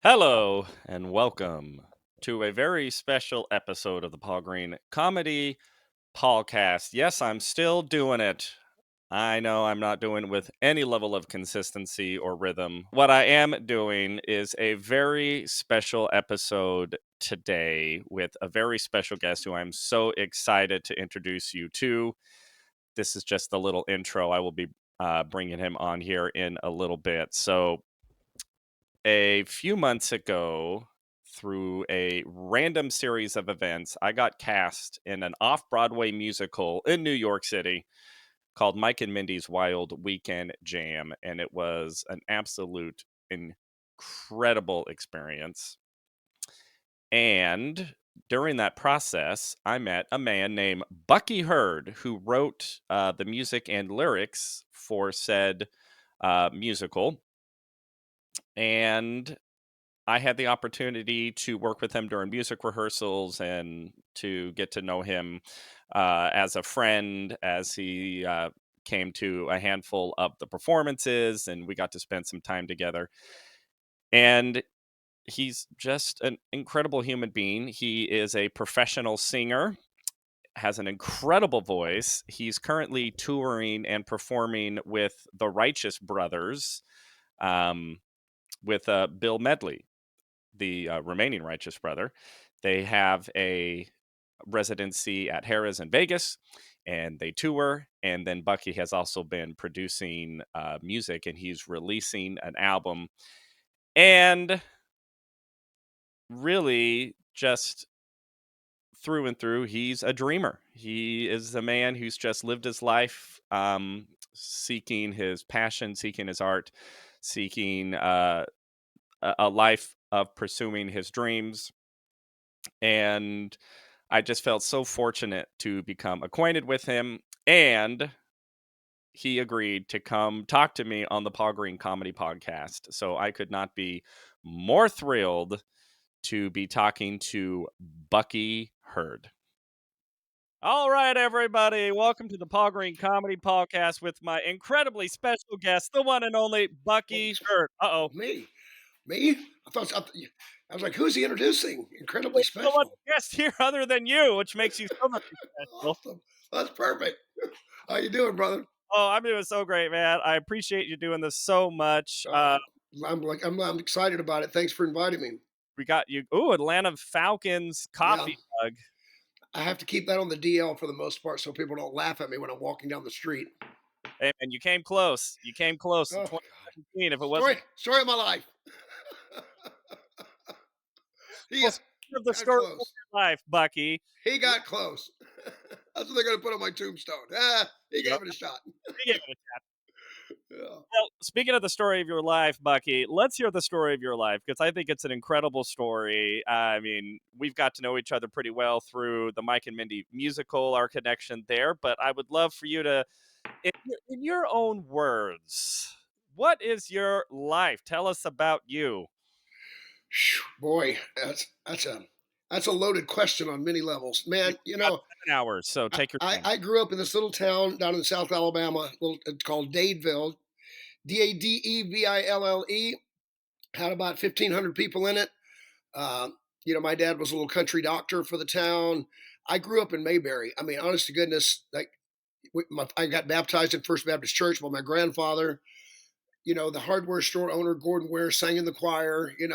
Hello and welcome to a very special episode of the Paul Green Comedy Paulcast. Yes, I'm still doing it. I know I'm not doing it with any level of consistency or rhythm. What I am doing is a very special episode today with a very special guest who I'm so excited to introduce you to. This is just a little intro. I will be bringing him on here in a little bit. So, a few months ago, through a random series of events, I got cast in an off Broadway musical in New York City called Mike and Mindy's Wild Weekend Jam. And it was an absolute incredible experience. And during that process, I met a man named Bucky Heard, who wrote the music and lyrics for said musical. And I had the opportunity to work with him during music rehearsals and to get to know him as a friend as he came to a handful of the performances, and we got to spend some time together. And he's just an incredible human being. He is a professional singer, has an incredible voice. He's currently touring and performing with the Righteous Brothers, um, with Bill Medley, the remaining Righteous brother. They have a residency at Harrah's in Vegas, and they tour. And then Bucky has also been producing music, and he's releasing an album. And really, just through and through, he's a dreamer. He is a man who's just lived his life seeking his passion, seeking his art, seeking a life of pursuing his dreams. And I just felt so fortunate to become acquainted with him, and he agreed to come talk to me on the Paul Green Comedy Podcast. So I could not be more thrilled to be talking to Bucky Heard. All right, everybody, welcome to the Paul Green Comedy Podcast with my incredibly special guest, the one and only Well, Bucky Heard. Uh-oh. me. I was like, who's he introducing? Incredibly There's no other special. guest here other than you, which makes you so much special. Awesome. That's perfect. How you doing, brother? Oh, I'm doing so great, man. I appreciate you doing this so much. Uh, I'm excited about it. Thanks for inviting me. We got you. Ooh, Atlanta Falcons Yeah, coffee mug. I have to keep that on the DL for the most part, so people don't laugh at me when I'm walking down the street. Hey, and you came close. You came close in Oh God, 2017. If it wasn't story of my life. he well, got, speaking of the got story of close. your life, Bucky. He got close. That's what they're gonna put on my tombstone. He Yep, gave it a shot. we gave it a shot. Yeah. Well, speaking of the story of your life, Bucky, let's hear the story of your life because I think it's an incredible story. I mean, we've got to know each other pretty well through the Mike and Mindy musical, our connection there. But I would love for you to, in your own words, what is your life? Tell us about you. Boy, that's a loaded question on many levels, You man. got 7 hours, so I, take your I time. I grew up in this little town down in South Alabama, it's called Dadeville, Dadeville. Had about 1,500 people in it. Uh, my dad was a little country doctor for the town. I grew up in Mayberry. I mean, honest to goodness, like I got baptized in First Baptist Church by my grandfather. The hardware store owner Gordon Ware sang in the choir. It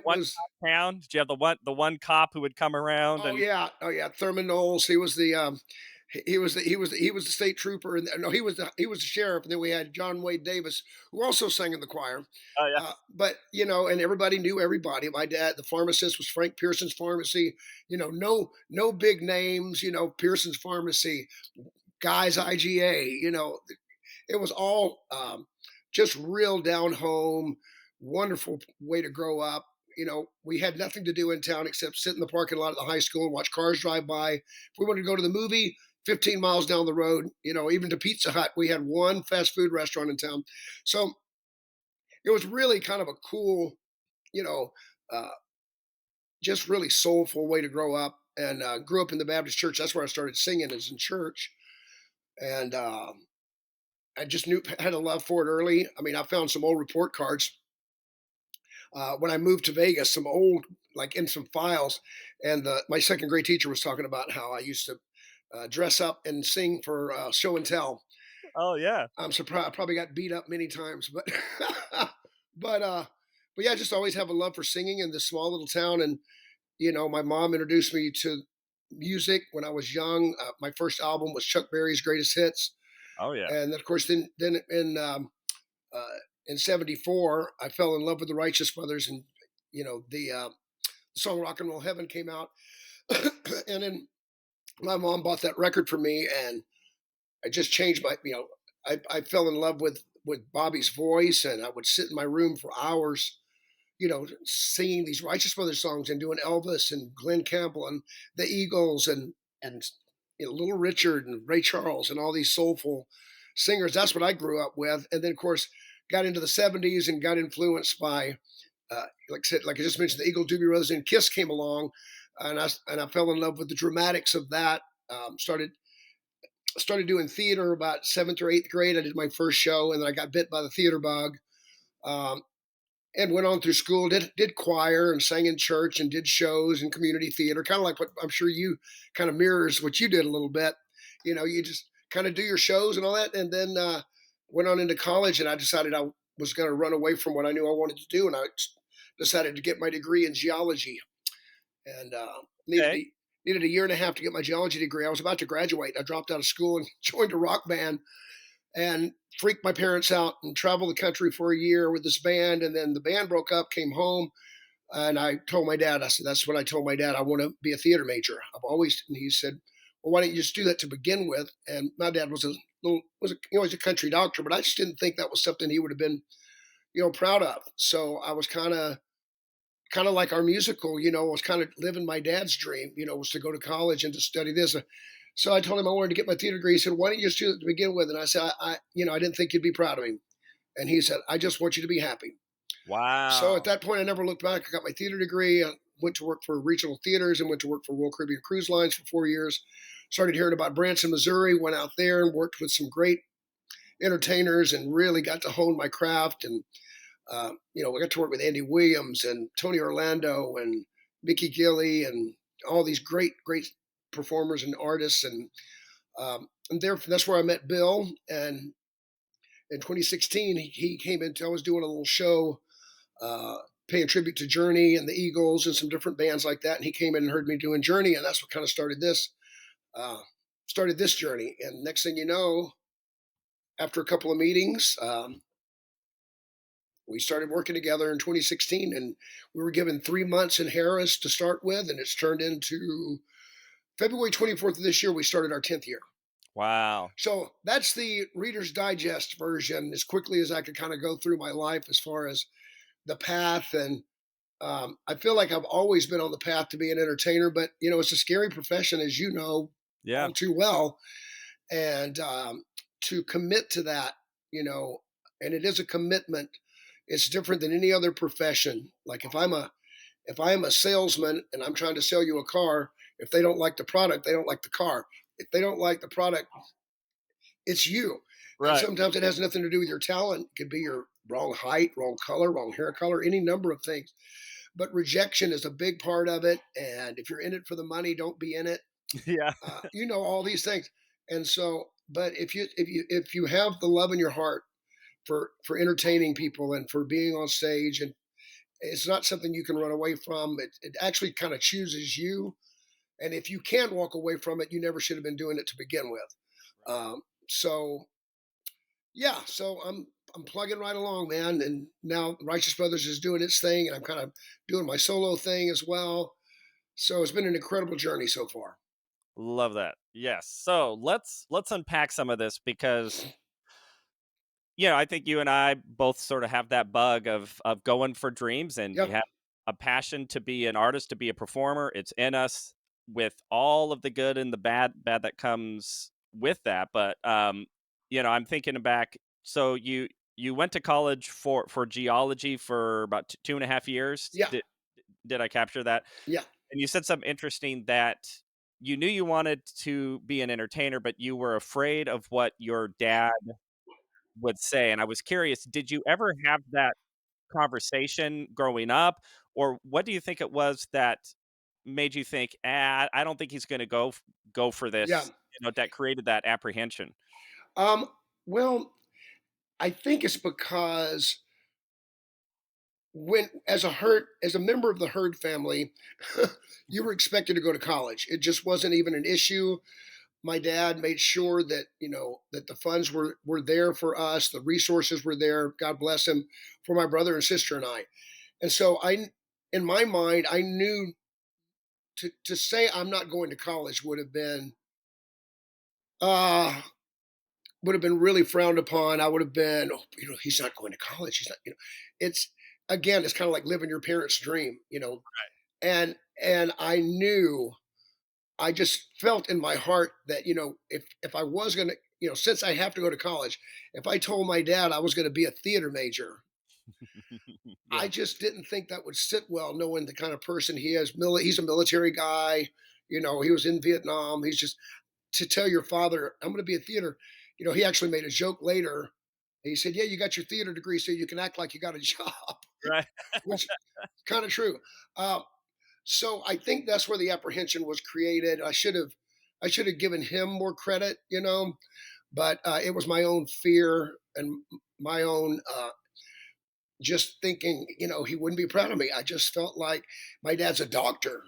One was cop town? Did you have the one cop who would come around Oh and yeah, oh yeah. Thurman Knowles. He was the state trooper, and no, he was the sheriff. And then we had John Wade Davis, who also sang in the choir. oh yeah, But and everybody knew everybody. My dad, the pharmacist, was Frank Pearson's Pharmacy. No big names. Pearson's Pharmacy, Guys IGA. It was all just real down home, wonderful way to grow up. We had nothing to do in town except sit in the parking lot of the high school and watch cars drive by. If we wanted to go to the movie, 15 miles down the road, even to Pizza Hut, we had one fast food restaurant in town. So it was really kind of a cool, you know, uh, just really soulful way to grow up. And grew up in the Baptist church. That's where I started singing, is in church. And I just had a love for it early. I mean, I found some old report cards when I moved to Vegas, some old, like in some files, and my second grade teacher was talking about how I used to dress up and sing for show and tell. Oh yeah. I'm surprised. I probably got beat up many times, but but uh, but yeah, I just always have a love for singing in this small little town. And my mom introduced me to music when I was young. My first album was Chuck Berry's Greatest Hits, Oh yeah. and of course, then uh, in '74, I fell in love with the Righteous Brothers, and the song "Rock and Roll Heaven" came out, and then my mom bought that record for me, and I just changed my, I fell in love with Bobby's voice, and I would sit in my room for hours, singing these Righteous Brothers songs and doing Elvis and Glenn Campbell and the Eagles and Little Richard and Ray Charles and all these soulful singers. That's what I grew up with, and then of course got into the '70s and got influenced by, like I said, like I just mentioned, the Eagle Doobie Brothers, and Kiss came along, and I fell in love with the dramatics of that. Started doing theater about seventh or eighth grade. I did my first show, and then I got bit by the theater bug. Um, and went on through school, did choir and sang in church and did shows and community theater, kind of like what I'm sure you kind of mirrors what you did a little bit. You just kind of do your shows and all that, and then went on into college, and I decided I was going to run away from what I knew I wanted to do, and I decided to get my degree in geology, and Okay. needed a year and a half to get my geology degree. I was about to graduate. I dropped out of school and joined a rock band and freaked my parents out and traveled the country for a year with this band. And then the band broke up, came home, and I told my dad, I said, that's what I told my dad. I want to be a theater major. And he said, well, why don't you just do that to begin with? And my dad was he's a country doctor, but I just didn't think that was something he would have been, proud of. So I was kind of like our musical, was kind of living my dad's dream, was to go to college and to study this. So I told him I wanted to get my theater degree. He said, why don't you just do it to begin with? And I said, I didn't think you'd be proud of me. And he said, I just want you to be happy. So at Wow. that point, I never looked back. I got my theater degree. I went to work for regional theaters and went to work for Royal Caribbean Cruise Lines for 4 years. Started hearing about Branson, Missouri, went out there and worked with some great entertainers and really got to hone my craft. And, we got to work with Andy Williams and Tony Orlando and Mickey Gilley and all these great, great performers and artists. And that's where I met Bill. And in 2016, he came into, I was doing a little show paying tribute to Journey and the Eagles and some different bands like that. And he came in and heard me doing Journey, and that's what kind of uh, started this journey. And next thing you know, after a couple of meetings, we started working together in 2016, and we were given 3 months in Harris to start with, and it's turned into February 24th of this year. We started our 10th year. Wow. So that's the Reader's Digest version, as quickly as I could kind of go through my life as far as the path. And I feel like I've always been on the path to be an entertainer, but it's a scary profession, as you know Yeah. all too well. And to commit to that, and it is a commitment. It's different than any other profession. Like if I'm a salesman and I'm trying to sell you a car, if they don't like the product, they don't like the car. If they don't like the product, it's you. And Right. sometimes it has nothing to do with your talent. It could be your wrong height, wrong color, wrong hair color, any number of things. But rejection is a big part of it. And if you're in it for the money, don't be in it. Yeah. All these things. And so, but if you have the love in your heart for entertaining people and for being on stage, and it's not something you can run away from. It actually kind of chooses you. And if you can walk away from it, you never should have been doing it to begin with. Right. So yeah, so I'm plugging right along, man. And now Righteous Brothers is doing its thing, and I'm kind of doing my solo thing as well. So it's been an incredible journey so far. Love that. Yes. So let's unpack some of this because I think you and I both sort of have that bug of going for dreams, and we Yep. have a passion to be an artist, to be a performer. It's in us with all of the good and the bad that comes with that. But I'm thinking back. So you went to college for geology for about 2.5 years. Yeah. Did I capture that? Yeah. And you said something interesting that you knew you wanted to be an entertainer, but you were afraid of what your dad would say. And I was curious, did you ever have that conversation growing up, or what do you think it was that made you think, I don't think he's going to go for Yeah. this? That created that apprehension. Um, well, I think it's because when as a member of the Herd family, you were expected to go to college. It just wasn't even an issue. My dad made sure that that the funds were there for us, the resources were there. God bless him, for my brother and sister and I. And so in my mind, I knew to say I'm not going to college uh would have been really frowned upon. I would have been, oh, he's not going to college. He's not. It's again, it's kind of like living your parents' dream. And I knew, I just felt in my heart that if I was gonna, since I have to go to college, if I told my dad I was going to be a theater major, I Yeah. just didn't think that would sit well, knowing the kind of person he is. He's a military guy. He was in Vietnam. He's just to tell your father, I'm going to be a theater. He actually made a joke later. He said, "Yeah, you got your theater degree, so you can act like you got a job," Right. which is kind of true. Uh, so I think that's where the apprehension was created. I should have given him more credit, but it was my own fear and my own just thinking, he wouldn't be proud of me. I just felt like my dad's a doctor,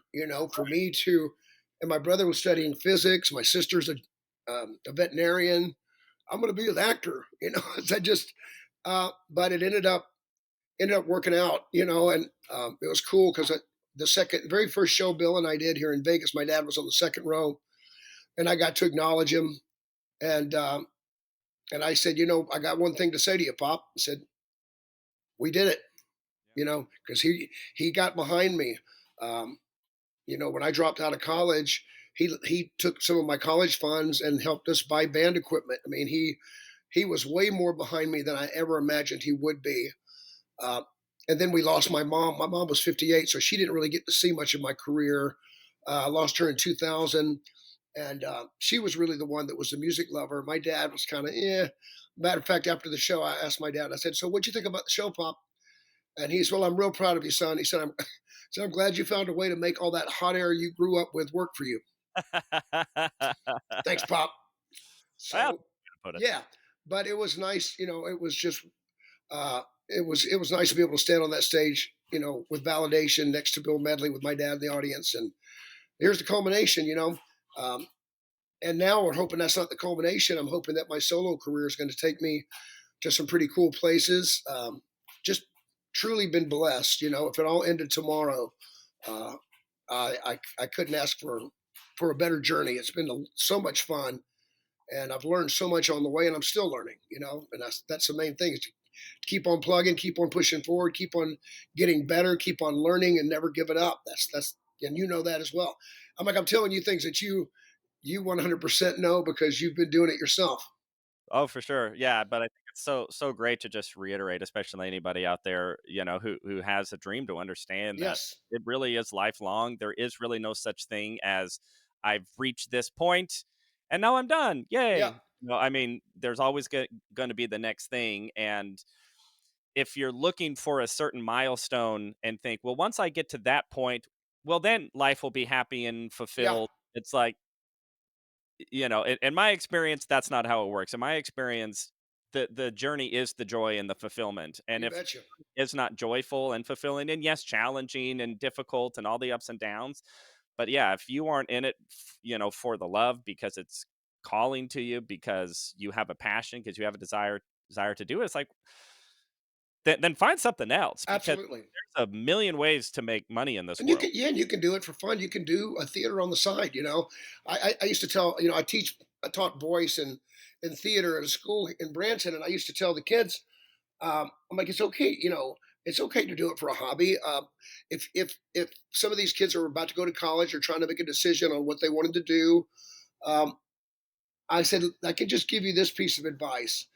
for me to, and my brother was studying physics. My sister's a veterinarian. I'm going to be an actor, I just, but it ended up working out, and it was cool because very first show Bill and I did here in Vegas, my dad was on the second row, and I got to acknowledge him, and I said, I got one thing to say to you, Pop. I said, we did it, because he got behind me. Um, when I dropped out of college, he took some of my college funds and helped us buy band equipment. I mean, he was way more behind me than I ever imagined he would be. Uh, and then we lost my mom. My mom was 58, so she didn't really get to see much of my career. I lost her in 2000, and she was really the one that was the music lover. My dad was kind of, eh. Matter of fact, after the show, I asked my dad, I said, "So what'd you think about the show, Pop?" And he's, "Well, I'm real proud of you, son." He said, "I'm glad you found a way to make all that hot air you grew up with work for you." Thanks, Pop. Well, So, put it. yeah, but it was nice. It was just it was nice to be able to stand on that stage, with validation next to Bill Medley with my dad in the audience. And here's the culmination. Um, and now we're hoping that's not the culmination. I'm hoping that my solo career is going to take me to some pretty cool places. Just truly been blessed. If it all ended tomorrow, uh, I couldn't ask for a better journey. It's been so much fun, and I've learned so much on the way, and I'm still learning. And that's the main thing, is to keep on plugging, keep on pushing forward, keep on getting better, keep on learning, and never give it up. That's and you know that as well. I'm telling you things that you 100% know because you've been doing it yourself. Oh, for sure. Yeah, but I think it's so great to just reiterate, especially anybody out there, who has a dream, to understand that Yes. it really is lifelong. There is really no such thing as I've reached this point and now I'm done. Yeah. Yay. I mean, there's always going to be the next thing. And if you're looking for a certain milestone and think, well, once I get to that point, well, then life will be happy and Yeah. fulfilled. It's like, in my experience, that's not how it works. In my experience, the journey is the joy and the fulfillment. And You if betcha. it's not joyful and fulfilling, and yes, challenging and difficult and all the ups and downs, but yeah, if you aren't in it, for the love, because it's calling to you, because you have a passion, because you have a desire to do it, it's like, then find something else, because Absolutely. there's a million ways to make money in this And you world. can, yeah, and you can do it for fun. You can do a theater on the side. I used to tell, I taught voice and theater at a school in Branson, and I used to tell the kids, I'm like, it's okay, it's okay to do it for a hobby. If some of these kids are about to go to college or trying to make a decision on what they wanted to do, um, I said, I can just give you this piece of advice.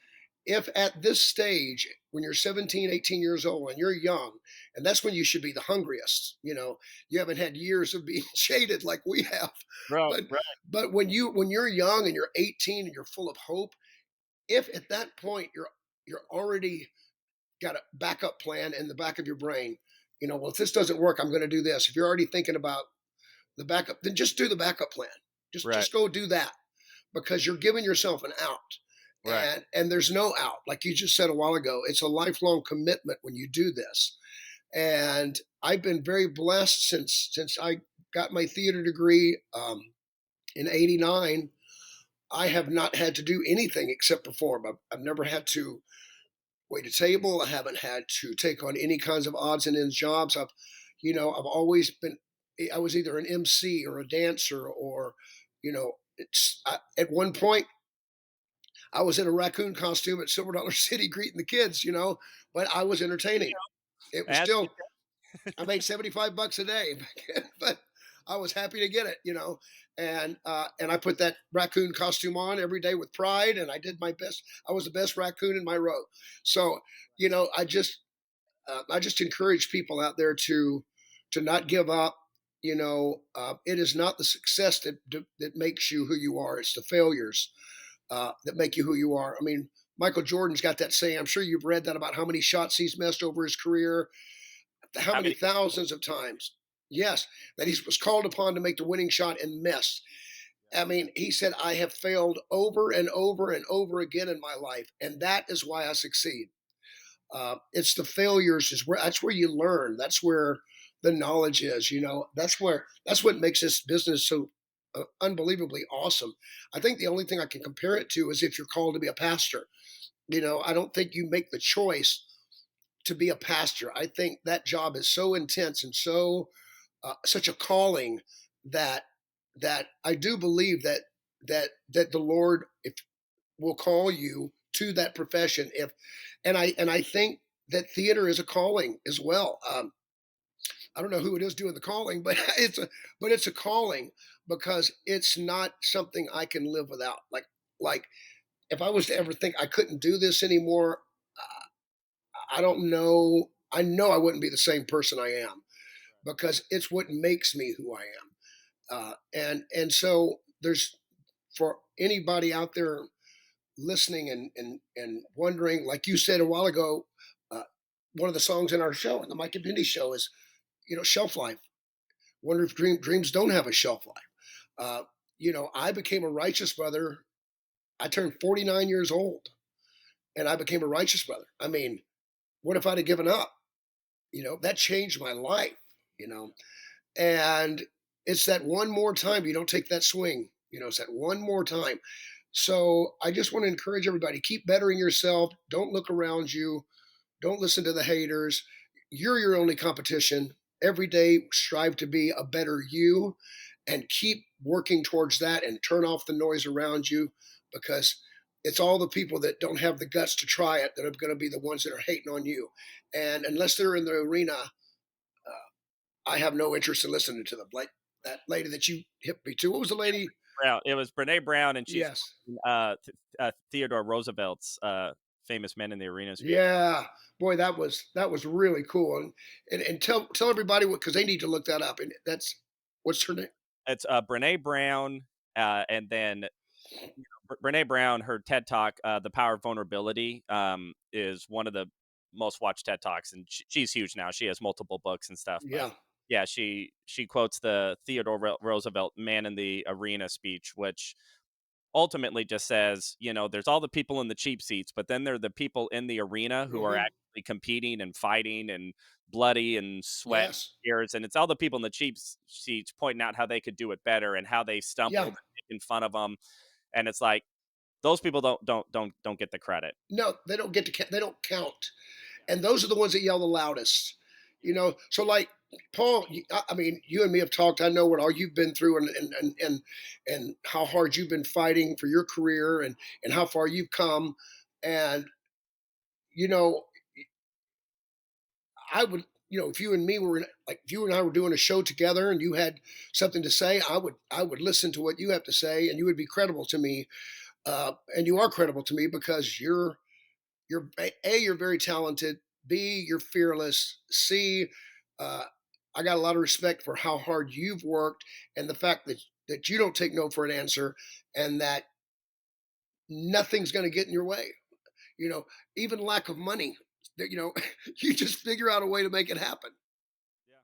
If at this stage, when you're 17, 18 years old and you're young, and that's when you should be the hungriest, you haven't had years of being jaded like we have. Right, But right. but when you're young and you're 18 and you're full of hope, if at that point you're already got a backup plan in the back of your brain. Well, if this doesn't work, I'm going to do this. If you're already thinking about the backup, then just do the backup plan. Just Right. just go do that, because you're giving yourself an out. Right. And there's no out. Like you just said a while ago, it's a lifelong commitment when you do this. And I've been very blessed since I got my theater degree in '89. I have not had to do anything except perform. I've never had to wait a table. I haven't had to take on any kinds of odds and ends jobs. I've always been. I was either an MC or a dancer, or, at one point I was in a raccoon costume at Silver Dollar City greeting the kids. But I was entertaining. It was As you still. I made $75 a day, but I was happy to get it. And I put that raccoon costume on every day with pride, and I did my best. I was the best raccoon in my row. So, I just encourage people out there to not give up. It is not the success that makes you who you are; it's the failures that make you who you are. I mean, Michael Jordan's got that saying. I'm sure you've read that about how many shots he's missed over his career, how how many many thousands of times. Yes, that he was called upon to make the winning shot and missed. I mean, he said, I have failed over and over and over again in my life, and that is why I succeed. It's the failures is where that's where you learn. That's where the knowledge is. That's what makes this business so unbelievably awesome. I think the only thing I can compare it to is if you're called to be a pastor. I don't think you make the choice to be a pastor. I think that job is so intense and so such a calling that I do believe that the Lord if will call you to that profession. If and I think that theater is a calling as well. I don't know who it is doing the calling, but it's a calling, because it's not something I can live without. Like if I was to ever think I couldn't do this anymore, I don't know. I know I wouldn't be the same person I am, because it's what makes me who I am. And so there's for anybody out there listening and wondering, like you said a while ago, uh, one of the songs in our show, in the Mike and Pindy show, is shelf life. Wonder if dreams don't have a shelf life. I became a righteous brother. I turned 49 years old, and I became a righteous brother. I mean, what if I'd have given up? That changed my life. You know, and it's that one more time you don't take that swing. It's that one more time. So I just want to encourage everybody, keep bettering yourself. Don't look around you. Don't listen to the haters. You're your only competition. Every day strive to be a better you, and keep working towards that, and turn off the noise around you, because it's all the people that don't have the guts to try it that are going to be the ones that are hating on you. And unless they're in the arena, I have no interest in listening to them. Like that lady that you hit me to. What was the lady? Brown. It was Brene Brown, and she's Yes. Theodore Roosevelt's famous "Men in the Arena" speech. Yeah. Boy, that was really cool. And tell everybody what, because they need to look that up. And that's what's her name? It's Brene Brown, and then Brene Brown, her TED Talk, "The Power of Vulnerability," is one of the most watched TED Talks, and she's huge now. She has multiple books and stuff, but Yeah. yeah, she quotes the Theodore Roosevelt "Man in the Arena" speech, which ultimately just says, there's all the people in the cheap seats, but then there are the people in the arena who are Hmm. actually competing and fighting and bloody and sweat and Yes. tears, and it's all the people in the cheap seats pointing out how they could do it better and how they Yeah. stumbled and making fun of them, and it's like those people don't get the credit. No, they don't get to. They don't count. And those are the ones that yell the loudest. So like Paul, I mean, you and me have talked. I know what all you've been through, and how hard you've been fighting for your career, and how far you've come. And you know, I would, if you and me were like if you and I were doing a show together, and you had something to say, I would listen to what you have to say, and you would be credible to me. And you are credible to me, because you're very talented. B, you're fearless. C, uh, I got a lot of respect for how hard you've worked, and the fact that you don't take no for an answer, and that nothing's going to get in your way. You know, even lack of money. that, you just figure out a way to make it happen. Yeah.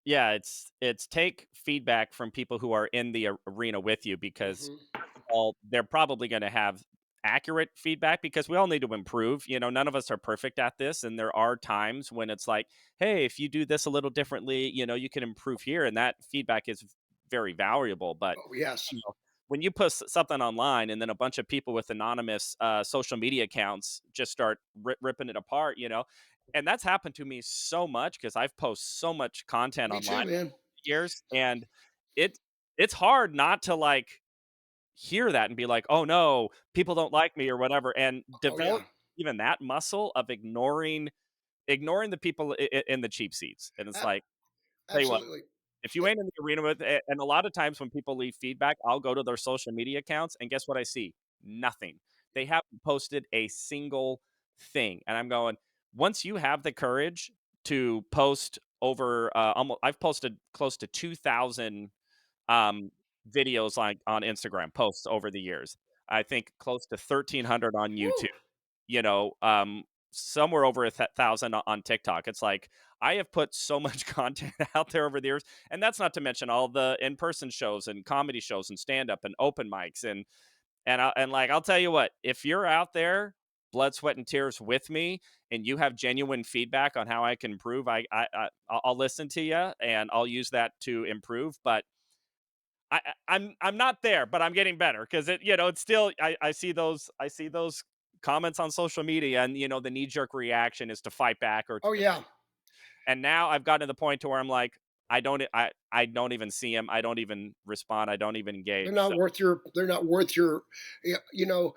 Yeah, So, it's take feedback from people who are in the arena with you because mhm. first of all, they're probably going to have accurate feedback because we all need to improve. None of us are perfect at this, and there are times when it's like, hey, if you do this a little differently, you can improve here, and that feedback is very valuable. But Oh, yes. when you post something online and then a bunch of people with anonymous social media accounts just start ripping it apart, and that's happened to me so much because I've posted so much content Me online too, man. years, and it it's hard not to like hear that and be like, oh no, people don't like me or whatever, and Oh, develop yeah. even that muscle of ignoring the people in the cheap seats. And it's A- like, tell you what, Absolutely. if you ain't in the arena with it, and a lot of times when people leave feedback, I'll go to their social media accounts, and guess what I see? Nothing. They haven't posted a single thing. And I'm going, once you have the courage to post over almost I've posted close to 2,000 um videos like on Instagram posts over the years. I think close to 1,300 on YouTube, Woo. you know, um, somewhere over thousand on TikTok. It's like I have put so much content out there over the years, and that's not to mention all the in-person shows and comedy shows and stand-up and open mics and like I'll tell you what, if you're out there, blood, sweat, and tears with me, and you have genuine feedback on how I can improve, I'll listen to you and I'll use that to improve. But I'm not there, but I'm getting better because it's still I see those comments on social media, and the knee jerk reaction is to fight back or to Oh, defend. yeah. And now I've gotten to the point to where I'm like, I don't even see him, I don't even respond, I don't even They're engage. So not worth your. They're not worth your. You know,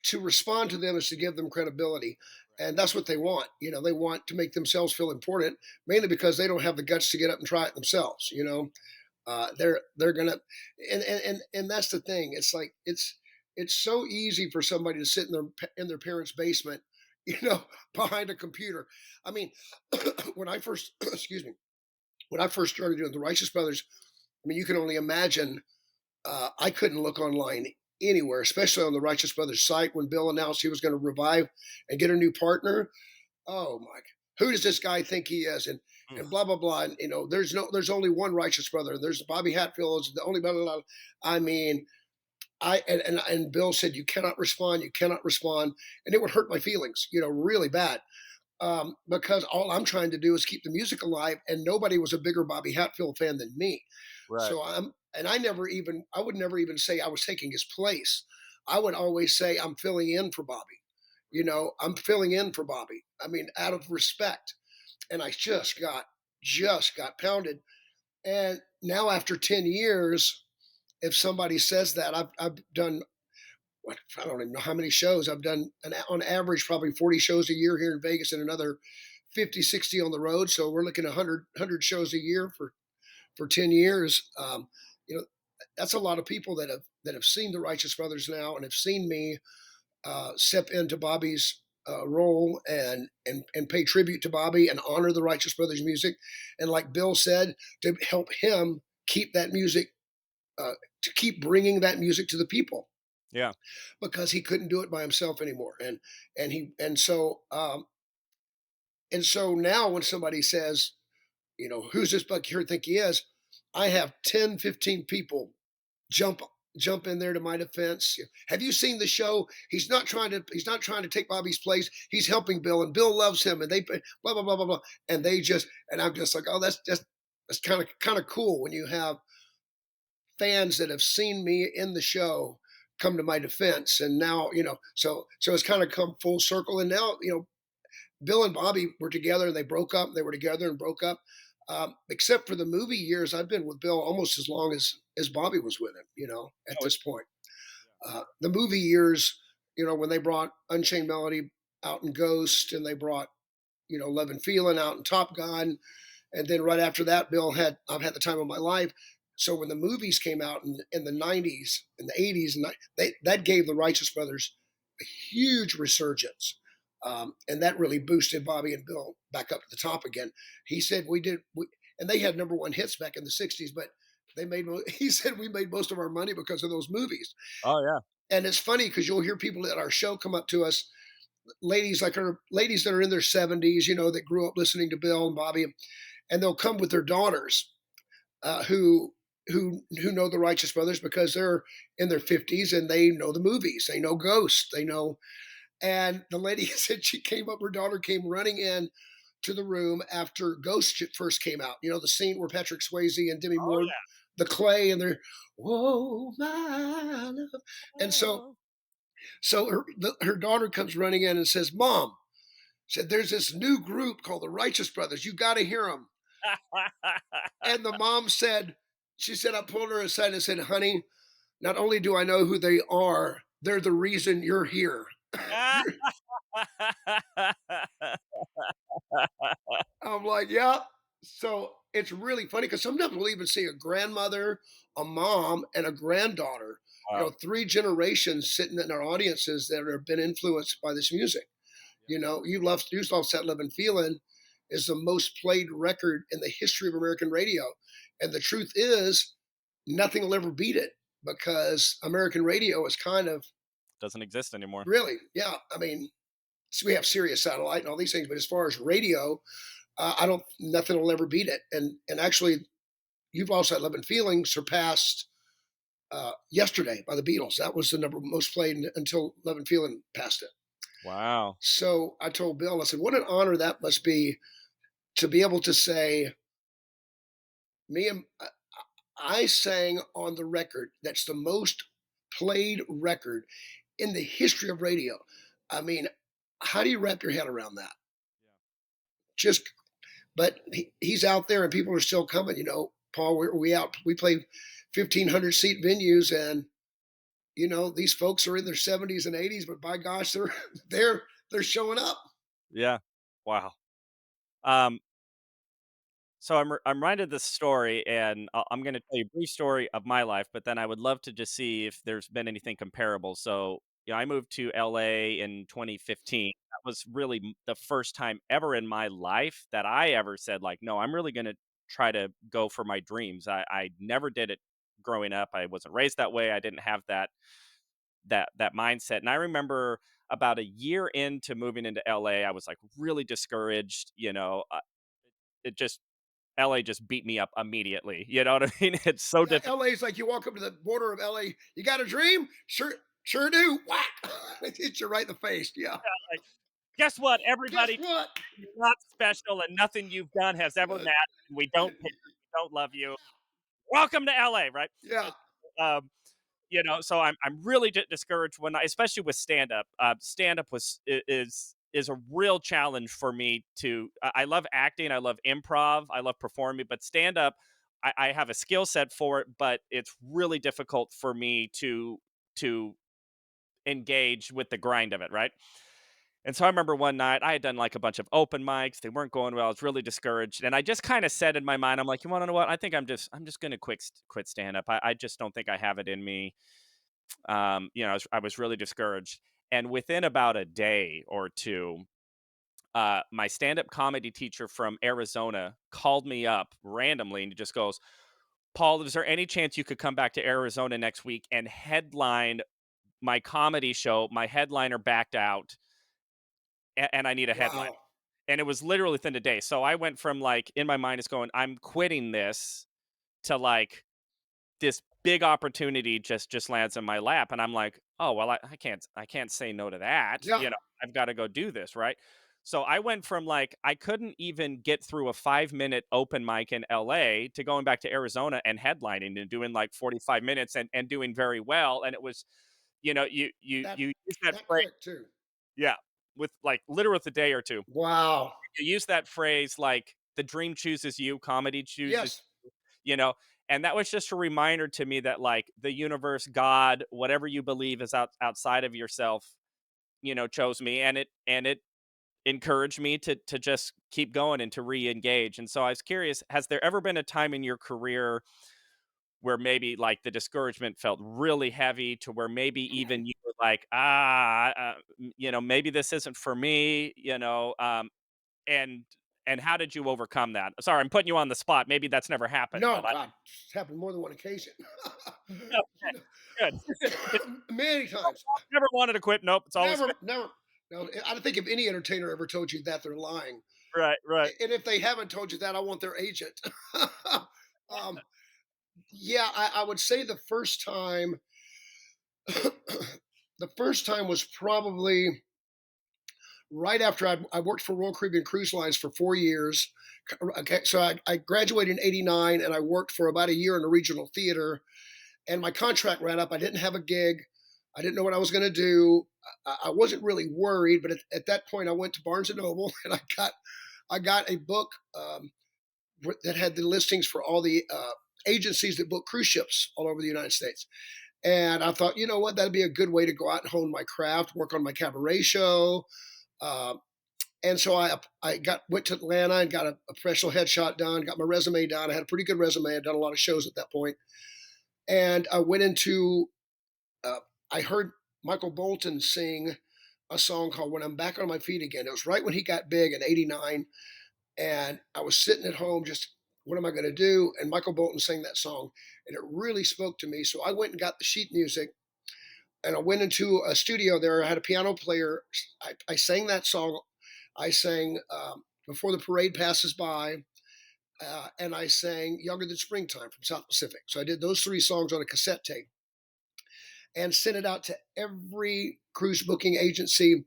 to respond to them is to give them credibility, and that's what they want. They want to make themselves feel important, mainly because they don't have the guts to get up and try it themselves. They're gonna, and that's the thing. It's like it's so easy for somebody to sit in their parents' basement, you know, behind a computer. I mean, when I first excuse me, when I first started doing the Righteous Brothers, I mean, you can only imagine. I couldn't look online anywhere, especially on the Righteous Brothers site when Bill announced he was going to revive and get a new partner. Oh my, who does this guy think he is? And ugh, blah blah blah. And there's only one righteous brother. There's Bobby Hatfield is the only blah blah blah. I mean, and Bill said you cannot respond, you cannot respond, and it would hurt my feelings, really bad. Because all I'm trying to do is keep the music alive, and nobody was a bigger Bobby Hatfield fan than me. right. So I would never even say I was taking his place. I would always say I'm filling in for Bobby. I'm filling in for Bobby. I mean, out of respect. And I just got pounded. And now after 10 years, if somebody says that, I've done what, I don't even know how many shows I've done, on average probably 40 shows a year here in Vegas and another 50, 60 on the road. So we're looking at 100 shows a year for 10 years. You know, that's a lot of people that have seen the Righteous Brothers now and have seen me step into Bobby's role and pay tribute to Bobby and honor the Righteous Brothers music. And like Bill said, to help him keep that music, to keep bringing that music to the people Yeah. because he couldn't do it by himself anymore. And so now when somebody says, who's this Bucky Heard think he is? I have 10, 15 people jump jump in there to my defense. Have you seen the show? He's not trying to take Bobby's place. He's helping Bill, and Bill loves him, and they blah blah blah blah blah. And I'm just like, oh, that's kind of cool when you have fans that have seen me in the show come to my defense, and now so it's kind of come full circle, and now Bill and Bobby were together and they broke up. They were together and broke up. Except for the movie years, I've been with Bill almost as long as Bobby was with him. At Oh, this point, yeah. the movie years, when they brought Unchained Melody out in Ghost, and they brought Love and Feeling out in Top Gun, and then right after that, Bill had I've had the time of my life. So when the movies came out in the 90s, in the 80s, and that gave the Righteous Brothers a huge resurgence. And that really boosted Bobby and Bill back up to the top again. He said and they had number one hits back in the 60s, but he said we made most of our money because of those movies. Oh yeah. And it's funny because you'll hear people at our show come up to us ladies like her ladies that are in their 70s, that grew up listening to Bill and Bobby, and they'll come with their daughters who know the Righteous Brothers because they're in their 50s and they know the movies, they know Ghost, they know. And the lady said she came up, her daughter came running in to the room after Ghost first came out. The scene where Patrick Swayze and Demi Oh Moore, the clay, and they're, whoa, my love. And so, yeah. her daughter comes running in and says, Mom, said, there's this new group called the Righteous Brothers. You got to hear them. And the mom said, she said, I pulled her aside and said, honey, not only do I know who they are, they're the reason you're here. You're, I'm like, yeah. So it's really funny because sometimes we'll even see a grandmother, a mom, and a granddaughter, Wow. three generations sitting in our audiences that have been influenced by this music. You love Set Living Feeling is the most played record in the history of American radio. And the truth is, nothing will ever beat it because American radio is kind of Doesn't exist anymore. really, yeah. I mean, so we have Sirius satellite and all these things, but as far as radio, I don't. Nothing will ever beat it. And actually, You've Also Had Love and Feeling surpassed Yesterday by the Beatles. That was the number most played until Love and Feeling passed it. Wow. So I told Bill, I said, what an honor that must be to be able to say, me and I sang on the record that's the most played record in the history of radio. I mean, how do you wrap your head around that? Yeah. Just, but he's out there and people are still coming. Paul, we out. We play 1,500 seat venues, and these folks are in their 70s and 80s, but by gosh, they're showing up. Yeah. Wow. Um, so I'm reminded of this story, and I'm going to tell you a brief story of my life, but then I would love to just see if there's been anything comparable. So, I moved to LA in 2015. That was really the first time ever in my life that I ever said, like, no, I'm really going to try to go for my dreams. I never did it growing up. I wasn't raised that way. I didn't have that mindset. And I remember about a year into moving into LA, I was like really discouraged. It just LA just beat me up immediately. You know what I mean? It's so Yeah, difficult. LA is like you walk up to the border of LA. You got a dream? Sure, sure do. Whack! It hits you right in the face. Yeah. Like, guess what? Guess Everybody, what? you're not special, and nothing you've done has ever Uh, mattered. And we don't care. We don't love you. Welcome to LA, right? yeah. And, um, so I'm really discouraged when especially with stand up. Stand up is a real challenge for me to. I love acting, I love improv, I love performing, but stand up, I have a skill set for it, but it's really difficult for me to engage with the grind of it, right? And so I remember one night I had done like a bunch of open mics. They weren't going well. I was really discouraged. And I just kind of said in my mind, I'm like, you want to know what? I think I'm just going to quit stand up. I just don't think I have it in me. I was really discouraged. And within about a day or two, my stand up comedy teacher from Arizona called me up randomly and he just goes, Paul, is there any chance you could come back to Arizona next week and headline my comedy show? My headliner backed out and I need a headline. Wow. And it was literally within a day. So I went from like in my mind, it's going, I'm quitting this to like this big opportunity just lands in my lap. And I'm like, oh well, I can't say no to that. Yeah. I've got to go do this, right? So I went from like I couldn't even get through a 5 minute open mic in LA to going back to Arizona and headlining and doing like 45 minutes and doing very well. And it was, That you use that that phrase, quick too. yeah, with like literally with a day or two. Wow. You use that phrase like the dream chooses you, comedy chooses, Yes. you know, and that was just a reminder to me that like the universe, God, whatever you believe is outside of yourself, chose me, and it encouraged me to just keep going and to re-engage. And so I was curious, has there ever been a time in your career where maybe like the discouragement felt really heavy to where maybe even you were like, maybe this isn't for me, and and how did you overcome that? Sorry, I'm putting you on the spot. Maybe that's never happened, No, but I God, it's happened more than one occasion. okay, You good. know, many times. Never wanted to quit. Nope, it's always Never, been never. Now, I don't think if any entertainer ever told you that, they're lying. Right, right. And if they haven't told you that, I want their agent. um, yeah, I would say the first time, the first time was probably right after I worked for Royal Caribbean Cruise Lines for 4 years. Okay, so I graduated in '89, and I worked for about a year in a regional theater. And my contract ran up. I didn't have a gig. I didn't know what I was going to do. I wasn't really worried, but at that point, I went to Barnes and Noble and I got a book that had the listings for all the agencies that book cruise ships all over the United States. And I thought, you know what, that'd be a good way to go out and hone my craft, work on my cabaret show. Uh, and so I went to Atlanta and got a professional headshot done, got my resume done. I had a pretty good resume. I'd done a lot of shows at that point, and I went into. Uh, I heard Michael Bolton sing a song called "When I'm Back on My Feet Again." It was right when he got big in '89, and I was sitting at home just, what am I going to do? And Michael Bolton sang that song, and it really spoke to me. So I went and got the sheet music, and I went into a studio there. I had a piano player. I sang that song. I sang Before the Parade Passes By, and I sang Younger Than Springtime from South Pacific. So I did those three songs on a cassette tape and sent it out to every cruise booking agency.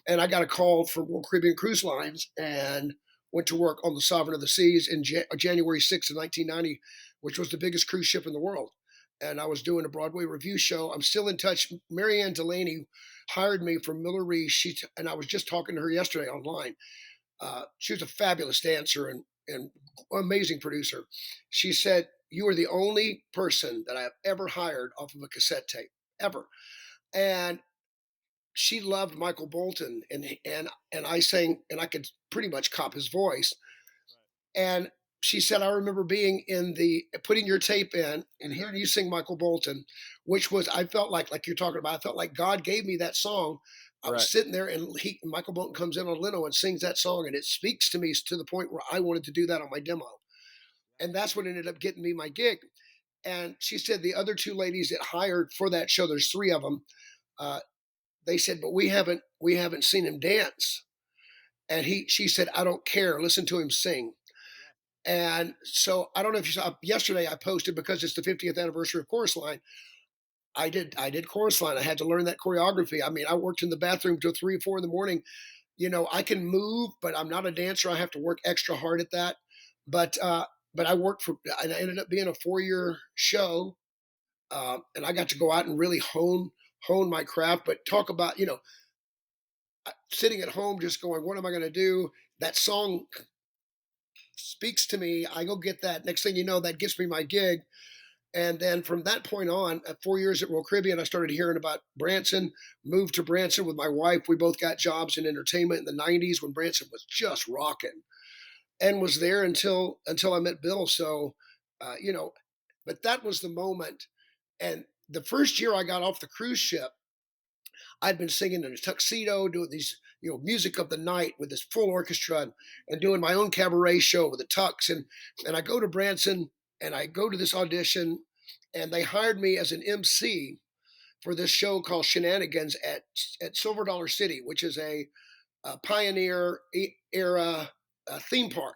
And I got a call from Royal Caribbean Cruise Lines and went to work on the Sovereign of the Seas in January 6th of 1990, which was the biggest cruise ship in the world. And I was doing a Broadway review show. I'm still in touch. Marianne Delaney hired me from Miller Reese. And I was just talking to her yesterday online. She was a fabulous dancer and amazing producer. She said, "You are the only person that I have ever hired off of a cassette tape, ever." And she loved Michael Bolton, and I sang, and I could pretty much cop his voice. And she said, "I remember being in the putting your tape in and hearing you sing Michael Bolton, which was, I felt like you're talking about. I felt like God gave me that song. I was Right. sitting there, and Michael Bolton comes in on Lino and sings that song, and it speaks to me to the point where I wanted to do that on my demo, and that's what ended up getting me my gig." And she said the other two ladies that hired for that show, there's three of them. Uh, they said, "But we haven't seen him dance." And she said, "I don't care. Listen to him sing." And so I don't know if you saw yesterday, I posted, because it's the 50th anniversary of Chorus Line. I did Chorus Line. I had to learn that choreography. I mean, I worked in the bathroom till 3 or 4 in the morning. I can move, but I'm not a dancer. I have to work extra hard at that. But I worked for, and it ended up being a 4 year show, and I got to go out and really hone my craft. But talk about, sitting at home just going, what am I going to do? That song speaks to me. I go get that. Next thing you know, that gets me my gig. And then from that point on, at 4 years at Royal Caribbean, I started hearing about Branson, moved to Branson with my wife. We both got jobs in entertainment in the '90s when Branson was just rocking, and was there until I met Bill. So, uh, you know, but that was the moment. And the first year I got off the cruise ship, I'd been singing in a tuxedo, doing these, music of the night with this full orchestra, and doing my own cabaret show with a tux. And I go to Branson and I go to this audition, and they hired me as an MC for this show called Shenanigans at Silver Dollar City, which is a pioneer era theme park.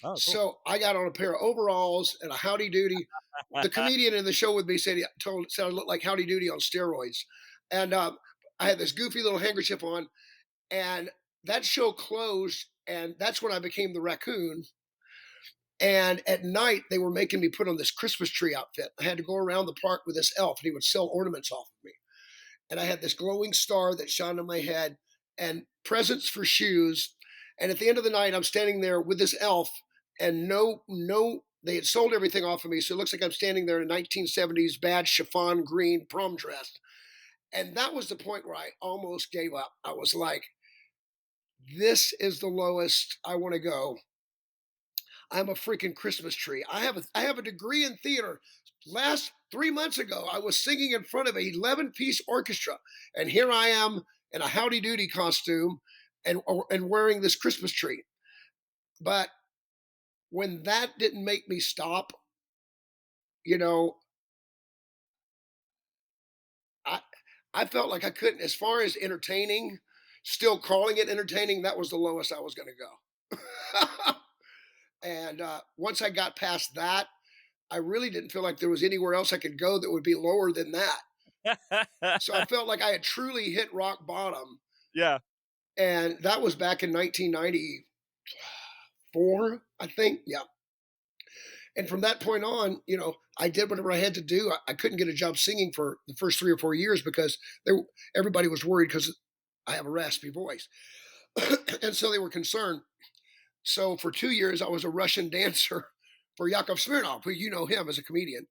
Oh, cool. So I got on a pair of overalls and a Howdy Doody. The comedian in the show with me said I looked like Howdy Doody on steroids, and I had this goofy little handkerchief on, and that show closed, and that's when I became the raccoon. And at night, they were making me put on this Christmas tree outfit. I had to go around the park with this elf, and he would sell ornaments off of me. And I had this glowing star that shone on my head, and presents for shoes. And at the end of the night, I'm standing there with this elf, and no, they had sold everything off of me, so it looks like I'm standing there in a 1970s bad chiffon green prom dress. And that was the point where I almost gave up. I was like, this is the lowest I want to go. I'm a freaking Christmas tree. I have a degree in theater. Last 3 months ago, I was singing in front of an 11-piece orchestra, and here I am in a Howdy Doody costume and wearing this Christmas tree. But when that didn't make me stop, you know, I I felt like I couldn't, as far as entertaining. still calling it entertaining, that was the lowest I was going to go. And once I got past that, I really didn't feel like there was anywhere else I could go that would be lower than that. So I felt like I had truly hit rock bottom. Yeah. And that was back in 1994, I think. Yeah. And from that point on, I did whatever I had to do. I couldn't get a job singing for the first 3 or 4 years because everybody was worried because I have a raspy voice. And so they were concerned. So for 2 years, I was a Russian dancer for Yakov Smirnov, who you know him as a comedian.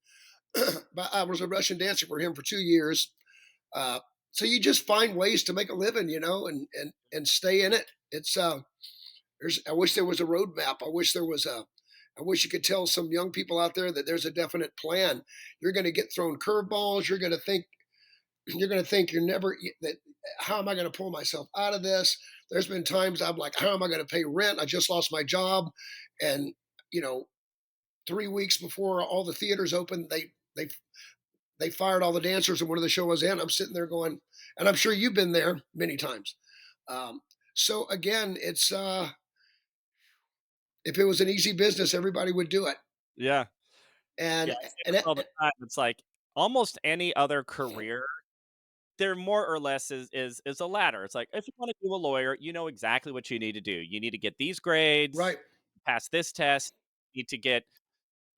But I was a Russian dancer for him for 2 years. Uh, so you just find ways to make a living, and stay in it. It's I wish there was a roadmap. I wish you could tell some young people out there that there's a definite plan. You're going to get thrown curveballs. You're never that. How am I going to pull myself out of this? There's been times I'm like, how am I going to pay rent? I just lost my job, and you know, 3 weeks before all the theaters opened, they fired all the dancers, and one of the show was in. I'm sitting there going, and I'm sure you've been there many times. Um, so again, it's if it was an easy business, everybody would do it. Yeah. Yeah, And I say and this it, all the time. It's like almost any other career, there more or less is a ladder. It's like if you want to be a lawyer, you know exactly what you need to do. You need to get these grades, right, pass this test, you need to get,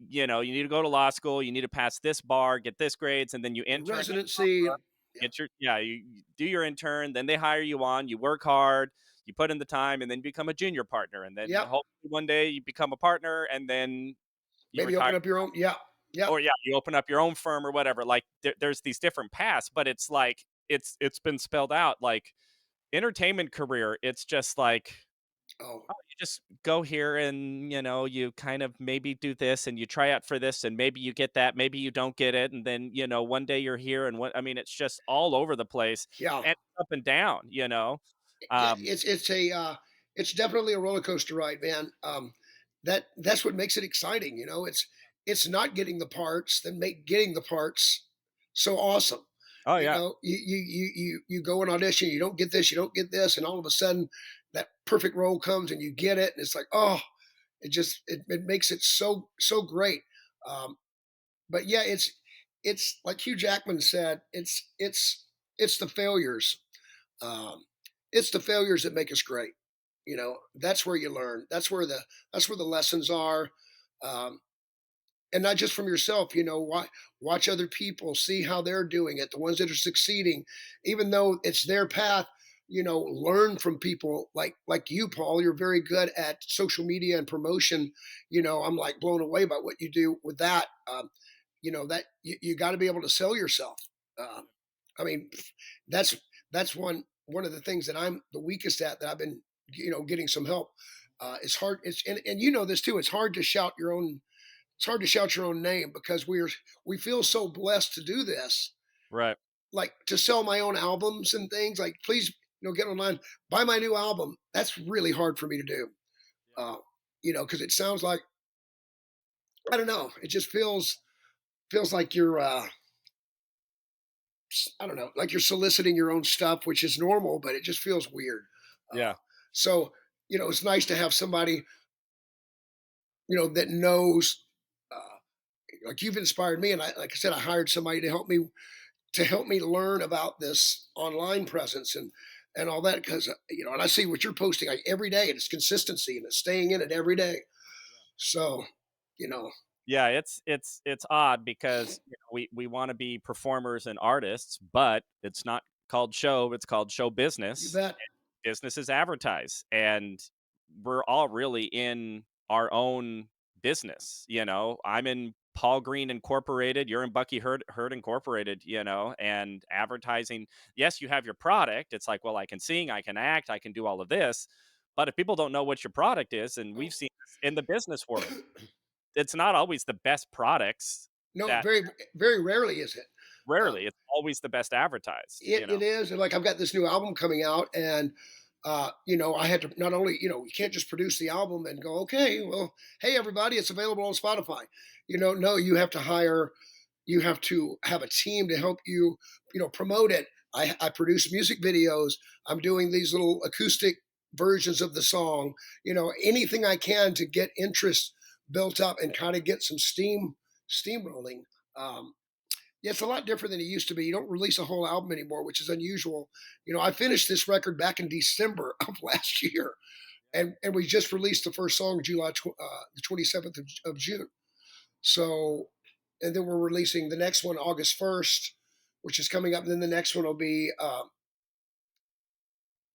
you need to go to law school, you need to pass this bar, get this grades, and then you your intern at law residency, firm, and yeah, you do your intern, then they hire you on, you work hard, you put in the time, and then you become a junior partner, and then yep. hopefully one day you become a partner, and then you Maybe retire. open up your own. Yeah, yep. Or yeah, you open up your own firm or whatever. Like there's these different paths, but it's like it's been spelled out. Like entertainment career, it's just like, Oh, oh, you just go here and you kind of maybe do this and you try out for this and maybe you get that, maybe you don't get it, and then one day you're here and what I mean, it's just all over the place yeah. and up and down. Yeah, Um, it's definitely a roller coaster ride, man. That's what makes it exciting. It's not getting the parts that make getting the parts so awesome. oh yeah, You go and audition, you don't get this, you don't get this, and all of a sudden that perfect role comes and you get it, and it's like, oh, it makes it so great. Um, but yeah, it's like Hugh Jackman said, it's the failures. Um, it's the failures that make us great. That's where you learn. That's where the lessons are. Um, and not just from yourself. Watch other people, see how they're doing it. The ones that are succeeding, even though it's their path. Learn from people like you, Paul. You're very good at social media and promotion. I'm like blown away by what you do with that. That you got to be able to sell yourself. Um, I mean, that's that's one of the things that I'm the weakest at. That I've been getting some help. It's hard. And you know this too. It's hard to shout your own. It's hard to shout your own name because we feel so blessed to do this. right. Like to sell my own albums and things. Like please, get online, buy my new album. That's really hard for me to do. Uh, because it sounds like I don't know. It just feels like you're I don't know, like you're soliciting your own stuff, which is normal, but it just feels weird. Yeah, So it's nice to have somebody that knows. Uh, like you've inspired me, and like I said, I hired somebody to help me learn about this online presence and all that because and I see what you're posting like every day, and it's consistency and it's staying in it every day. So you know, yeah. It's odd because we want to be performers and artists, but it's not called show. It's called show you business. bet. Businesses advertise, and we're all really in our own business. I'm in Paul Green Incorporated, you're in Bucky Heard Incorporated, and advertising. Yes, you have your product. It's like, well, I can sing, I can act, I can do all of this. But if people don't know what your product is, and we've seen this in the business world, it's not always the best products No, that very very rarely is it. rarely, Um, it's always the best advertised. it is, and like I've got this new album coming out, and I had to not only you can't just produce the album and go, okay, well, hey everybody, it's available on Spotify. No, you have to have a team to help you, promote it. I produce music videos. I'm doing these little acoustic versions of the song. Anything I can to get interest built up and kind of get some steam rolling. Um, yeah, it's a lot different than it used to be. You don't release a whole album anymore, which is unusual. I finished this record back in December of last year, and we just released the first song the 27th of June. So, and then we're releasing the next one August 1st, which is coming up. And then the next one will be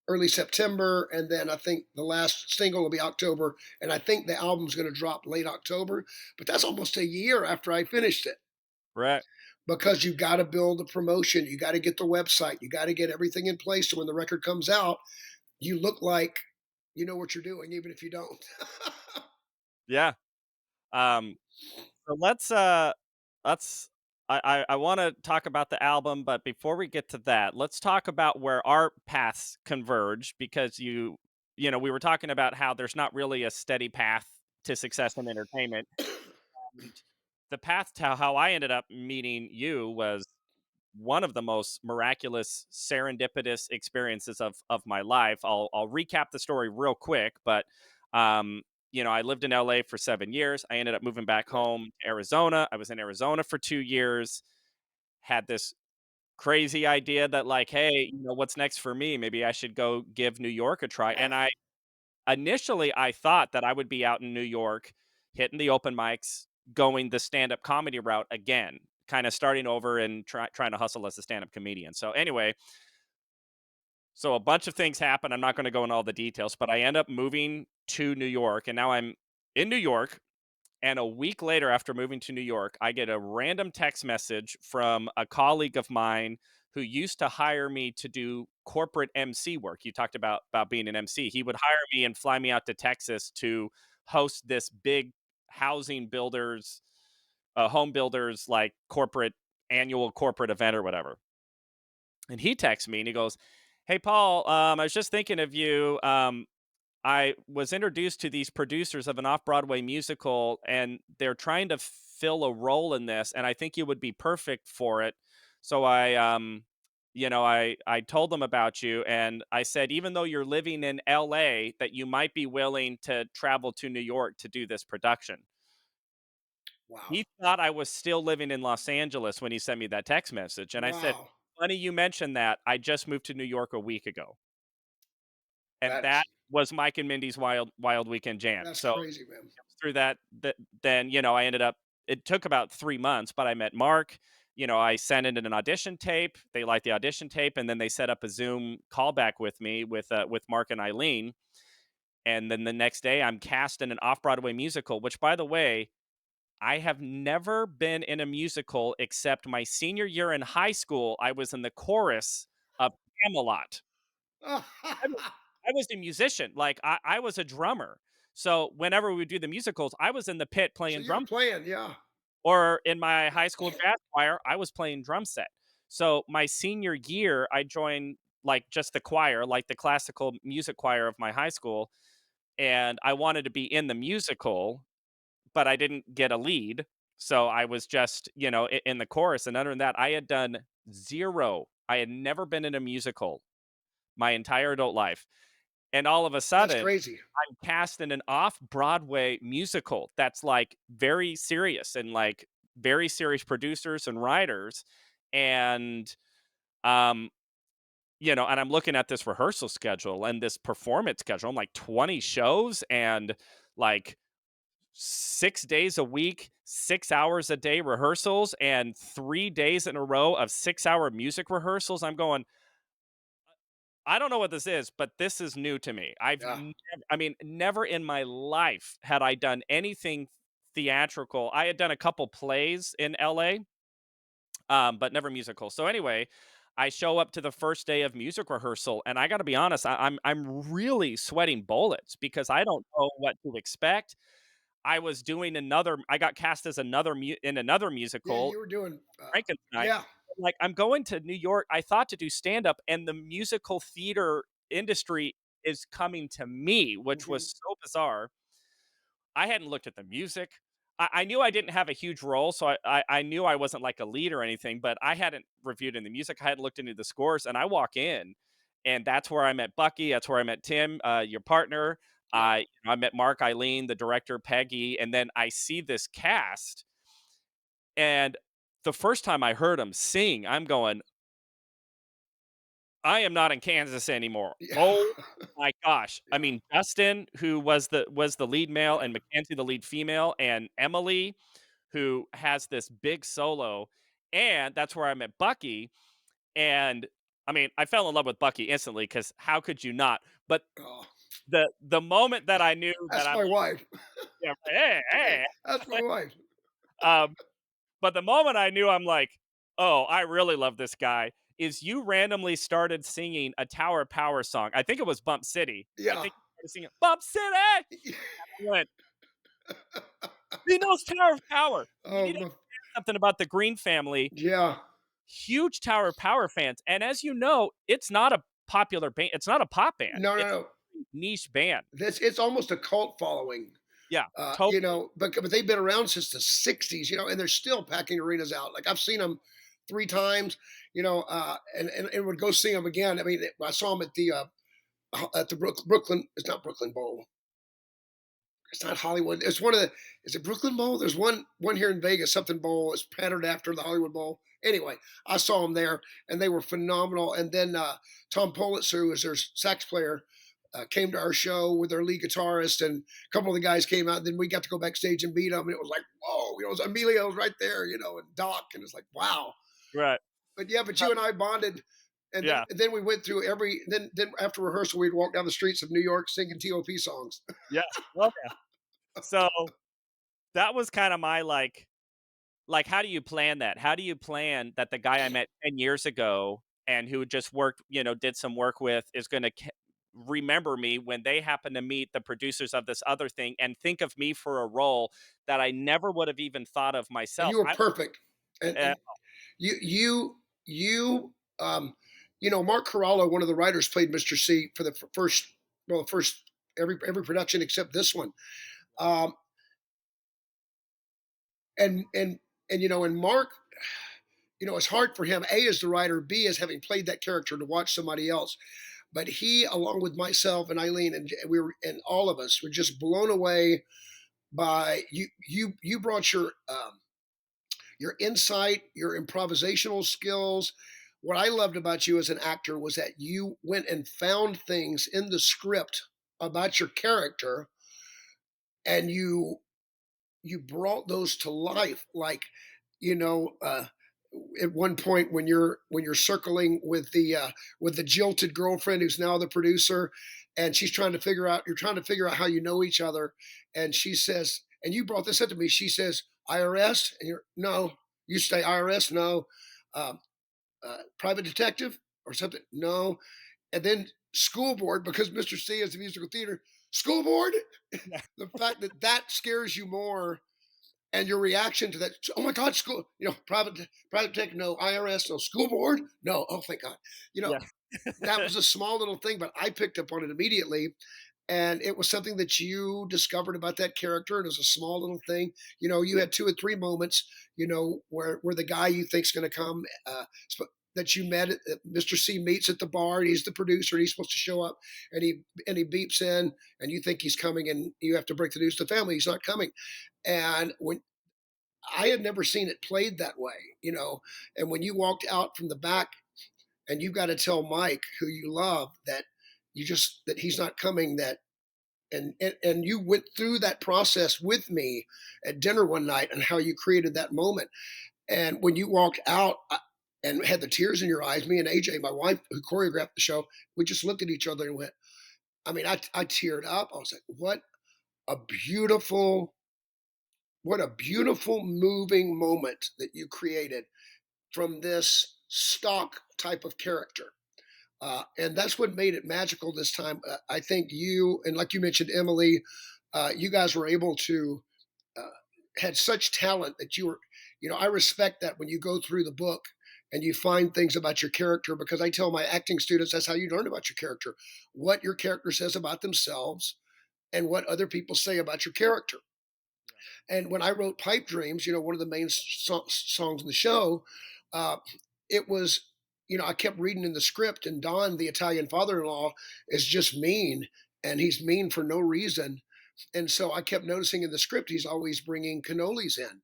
early September, and then I think the last single will be October, and I think the album's going to drop late October. But that's almost a year after I finished it, Right. because you got to build the promotion, you got to get the website, you got to get everything in place so when the record comes out, you look like you know what you're doing, even if you don't. Yeah. Um, so let's I want to talk about the album, but before we get to that, let's talk about where our paths converge because we were talking about how there's not really a steady path to success in entertainment. And the path to how I ended up meeting you was one of the most miraculous serendipitous experiences of my life. I'll recap the story real quick, but I lived in LA for 7 years. I ended up moving back Right. home to Arizona. I was in Arizona for 2 years. Had this crazy idea that like, hey, what's next for me? Maybe I should go give New York a try. And I thought that I would be out in New York hitting the open mics, going the stand-up comedy route again, kind of starting over and trying to hustle as a stand-up comedian. So anyway, so a bunch of things happen. I'm not going to go into all the details, but I end up moving to New York and now I'm in New York. And a week later, after moving to New York, I get a random text message from a colleague of mine who used to hire me to do corporate MC work. You talked about being an MC. He would hire me and fly me out to Texas to host this big housing builders, home builders like corporate annual corporate event or whatever. And he texts me and he goes, "Hey Paul, I was just thinking of you. I was introduced to these producers of an off-Broadway musical, and they're trying to fill a role in this, and I think you would be perfect for it. So I told them about you, and I said, even though you're living in LA, that you might be willing to travel to New York to do this production." Wow. He thought I was still living in Los Angeles when he sent me that text message, and I said, Wow. "Funny you mentioned that. I just moved to New York a week ago." And that That's was Mike and Mindy's Wild Weekend Jam. that's So crazy, man. through then I ended up. It took about 3 months, but I met Mark. I sent in an audition tape. They liked the audition tape, and then they set up a Zoom callback with me with Mark and Eileen. And then the next day, I'm cast in an off Broadway musical. Which, by the way, I have never been in a musical except my senior year in high school. I was in the chorus of Camelot. I was I was a musician, like, I was a drummer. So, whenever we would do the musicals, I was in the pit So playing you were drum, playing, yeah. or in my high school jazz choir, I was playing drum set. So, my senior year, I joined, like, just the choir, like, the classical music choir of my high school, and I wanted to be in the musical, but I didn't get a lead, so I was just, in the chorus, and other than that, I had done 0. I had never been in a musical my entire adult life. And all of a That's sudden, crazy. I'm cast in an off-Broadway musical that's, like, very serious and, like, very serious producers and writers, and, um, and I'm looking at this rehearsal schedule and this performance schedule. I'm like, 20 shows and, like, 6 days a week, 6 hours a day rehearsals, and 3 days in a row of 6-hour music rehearsals. I'm going, I don't know what this is, but this is new to me. Yeah. Never in my life had I done anything theatrical. I had done a couple plays in LA, but never musical. So anyway, I show up to the first day of music rehearsal, and I got to be honest, I'm really sweating bullets because I don't know what to expect. I was doing another. I got cast as in another Yeah, musical, you were doing Frankenstein. yeah. Like, I'm going to New York. I thought to do stand up, and the musical theater industry is coming to me, which Mhm. was so bizarre. I hadn't looked at the music. I knew I didn't have a huge role, so I knew I wasn't like a lead or anything, but I hadn't reviewed any music. I hadn't looked into the scores, and I walk in, and that's where I met Bucky. That's where I met Tim, your partner. Yeah. I met Mark, Eileen, the director, Peggy, and then I see this cast, and the first time I heard them sing, I'm going, I am not in Kansas anymore. Yeah. Oh my gosh. I Yeah. mean, Justin, who was the lead male, and Mackenzie, the lead female, and Emily, who has this big solo, and that's where I met Bucky, and, I mean, I fell in love with Bucky instantly because how could you not? But Oh, the moment that I knew that that's I'm my wife. yeah, hey, Hey, hey, that's my wife. um, but the moment I knew I'm like, "Oh, I really love this guy," is you randomly started singing a Tower of Power song. I think it was Bump City. I Yeah. think you started singing, "Bump City!" I went, "He knows Tower of Power." You Oh, need to understand something about the Green family. yeah. Huge Tower of Power fans, and as you know, it's not a popular band. It's not a pop band. No, no, It's no. a niche band. This it's almost a cult following. Yeah, totally. But they've been around since the '60s, and they're still packing arenas out. Like I've seen them 3 times, and would go see them again. I mean, I saw them at the Brooklyn. It's not Brooklyn Bowl. It's not Hollywood. It's one of the. Is it Brooklyn Bowl? There's one here in Vegas. Something Bowl is patterned after the Hollywood Bowl. Anyway, I saw them there, and they were phenomenal. And then Tom Politzer, who was their sax player, came to our show with their lead guitarist, and a couple of the guys came out. And then we got to go backstage and meet them, and it was like, whoa, it was Emilio was right there, and Doc, and it's like, wow. Right. But yeah, but Uh, you and I bonded, and then yeah, and then we went through every. Then after rehearsal, we'd walk down the streets of New York singing TOP songs. yeah. Well, yeah. So, that was kinda my, how do you plan that? How do you plan that the guy I met 10 years ago and who just worked did some work with is gonna remember me when they happen to meet the producers of this other thing and think of me for a role that I never would have even thought of And myself. you were I perfect. And eh, and you um Mark Corallo, one of the writers, played Mr. C for the first well the first every production except this one. Um and Mark, it's hard for him, A, as the writer, B, as having played that character, to watch somebody else. But he, along with myself and Eileen, and all of us were just blown away by you brought your insight, your improvisational skills. What I loved about you as an actor was that you went and found things in the script about your character, and you brought those to life. Like, you know, uh, at one point when you're circling with the jilted girlfriend who's now the producer, and you're trying to figure out how you know each other, and she says, and you brought this up to me. She says IRS, and you're no, you say IRS, no, um, private detective or something, no, and then school board because Mr. C is the musical theater school board. yeah, The fact that that scares you more, and your reaction to that, oh my God, school, private tech, no, IRS, no, school board, no, oh thank God, you know yeah, that was a small little thing, but I picked up on it immediately, and it was something that you discovered about that character. It was a small little thing. You had 2 or 3 moments, where the guy you think's going to come, that you met, Mr. C meets at the bar. And he's the producer. And he's supposed to show up, and he beeps in, and you think he's coming, and you have to break the news to the family he's not coming. And when I had never seen it played that way, and when you walked out from the back, and you got to tell Mike, who you love, that he's not coming, and you went through that process with me at dinner one night, and how you created that moment. And when you walked out, and had the tears in your eyes, me and AJ, my wife, who choreographed the show, we just looked at each other and went, I mean, I teared up. I was like, a beautiful, what a beautiful moving moment that you created from this stock type of character. And that's what made it magical this time. I think you, and like you mentioned, Emily, you guys were able to, uh, had such talent that I respect that when you go through the book and you find things about your character, because I tell my acting students that's how you learn about your character, what your character says about themselves and what other people say about your character. And when I wrote Pipe Dreams, one of the main songs in the show, uh, it was, I kept reading in the script, and Don, the Italian father in law, is just mean, and he's mean for no reason. And so I kept noticing in the script, he's always bringing cannolis in.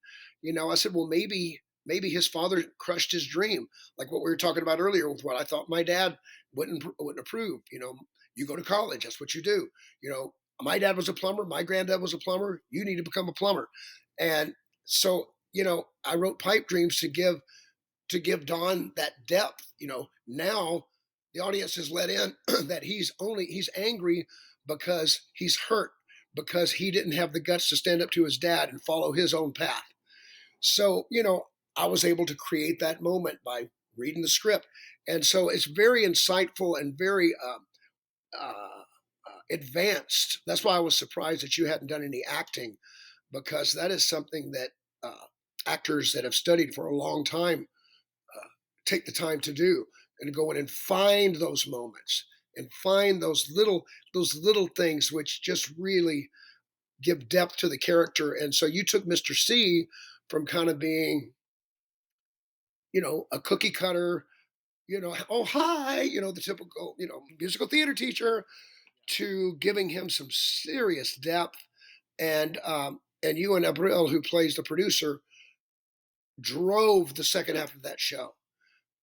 I said, well, maybe his father crushed his dream, like what we were talking about earlier with what I thought my dad wouldn't approve. You go to college, that's what you do. My dad was a plumber, my granddad was a plumber. You need to become a plumber, and so I wrote Pipe Dreams to give Don that depth. Now the audience has let in that he's angry because he's hurt because he didn't have the guts to stand up to his dad and follow his own path. So, I was able to create that moment by reading the script. And so it's very insightful and very advanced. That's why I was surprised that you hadn't done any acting, because that is something that actors that have studied for a long time take the time to do, and go in and find those moments and find those little things which just really give depth to the character. And so you took Mr. C from kind of being, a cookie cutter, oh hi, the typical, musical theater teacher, to giving him some serious depth. And you and Abril, who plays the producer, drove the second half of that show.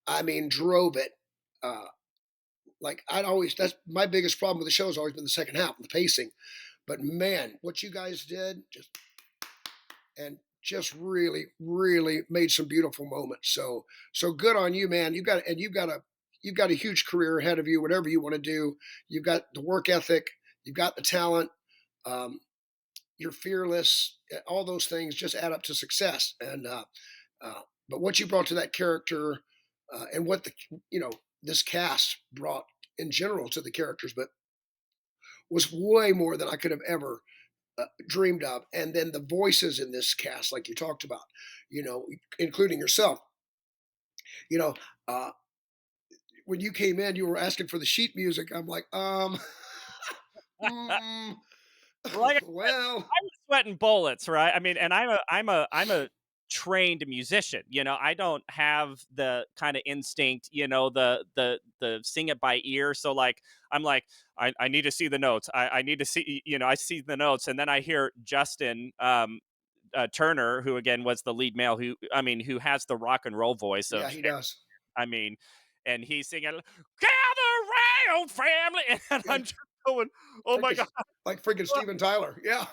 I mean, drove it. Uh, like I'd always, that's my biggest problem with the show has always been the second half, the pacing. But man, what you guys did just really, really made some beautiful moments. So good on you, man. You've got a huge career ahead of you. Whatever you want to do, you've got the work ethic, you've got the talent. Um, you're fearless. All those things just add up to success. Uh, but what you brought to that character, and what this cast brought in general to the characters, but was way more than I could have ever dreamed of. And then the voices in this cast, like you talked about, including yourself, you know, uh, when you came in, you were asking for the sheet music. I'm like, mm, Well, like I said, well, I was sweating bullets, right? I mean, and I'm a trained musician. I don't have the kind of instinct, the sing it by ear. So like I'm like, I need to see the notes. I need to see, I see the notes, and then I hear Justin Turner, who again was the lead male, who has the rock and roll voice yeah, of, he does. I mean, and he's singing "Gather Round, Family," and Yeah, I'm just going, "Oh my god!" like freaking Steven Tyler. Yeah.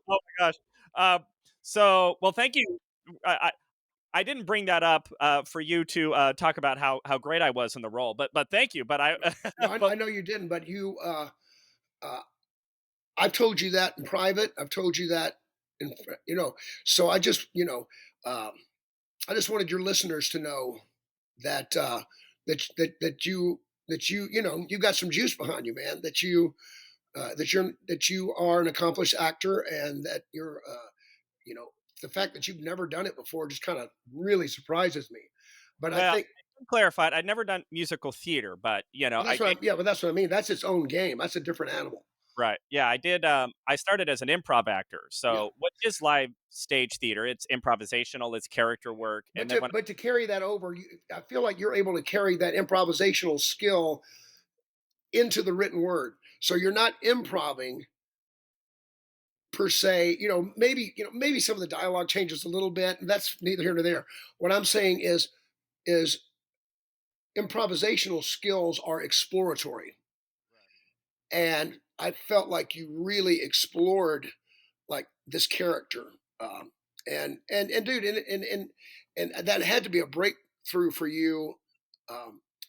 Oh my gosh. So, well, thank you. I didn't bring that up for you to talk about how great I was in the role, but thank you. But I, No, I, but I know you didn't, but uh, I've told you that in private. I've told you that, you know. So um, I just wanted your listeners to know that you got some juice behind you, man. That you are an accomplished actor, and that you know the fact that you've never done it before just kind of really surprises me. But I well, think, clarified. I'd never done musical theater, but well, that's what I mean. That's its own game. That's a different animal. right, yeah, I did. I started as an improv actor, Yeah. so what is live stage theater? It's improvisational, it's character work, But and then to when but to carry that over, I feel like you're able to carry that improvisational skill into the written word. So you're not improving per se. Maybe some of the dialogue changes a little bit, and that's neither here nor there. What I'm saying is improvisational skills are exploratory, and I felt like you really explored like this character, and dude, and that had to be a breakthrough for you,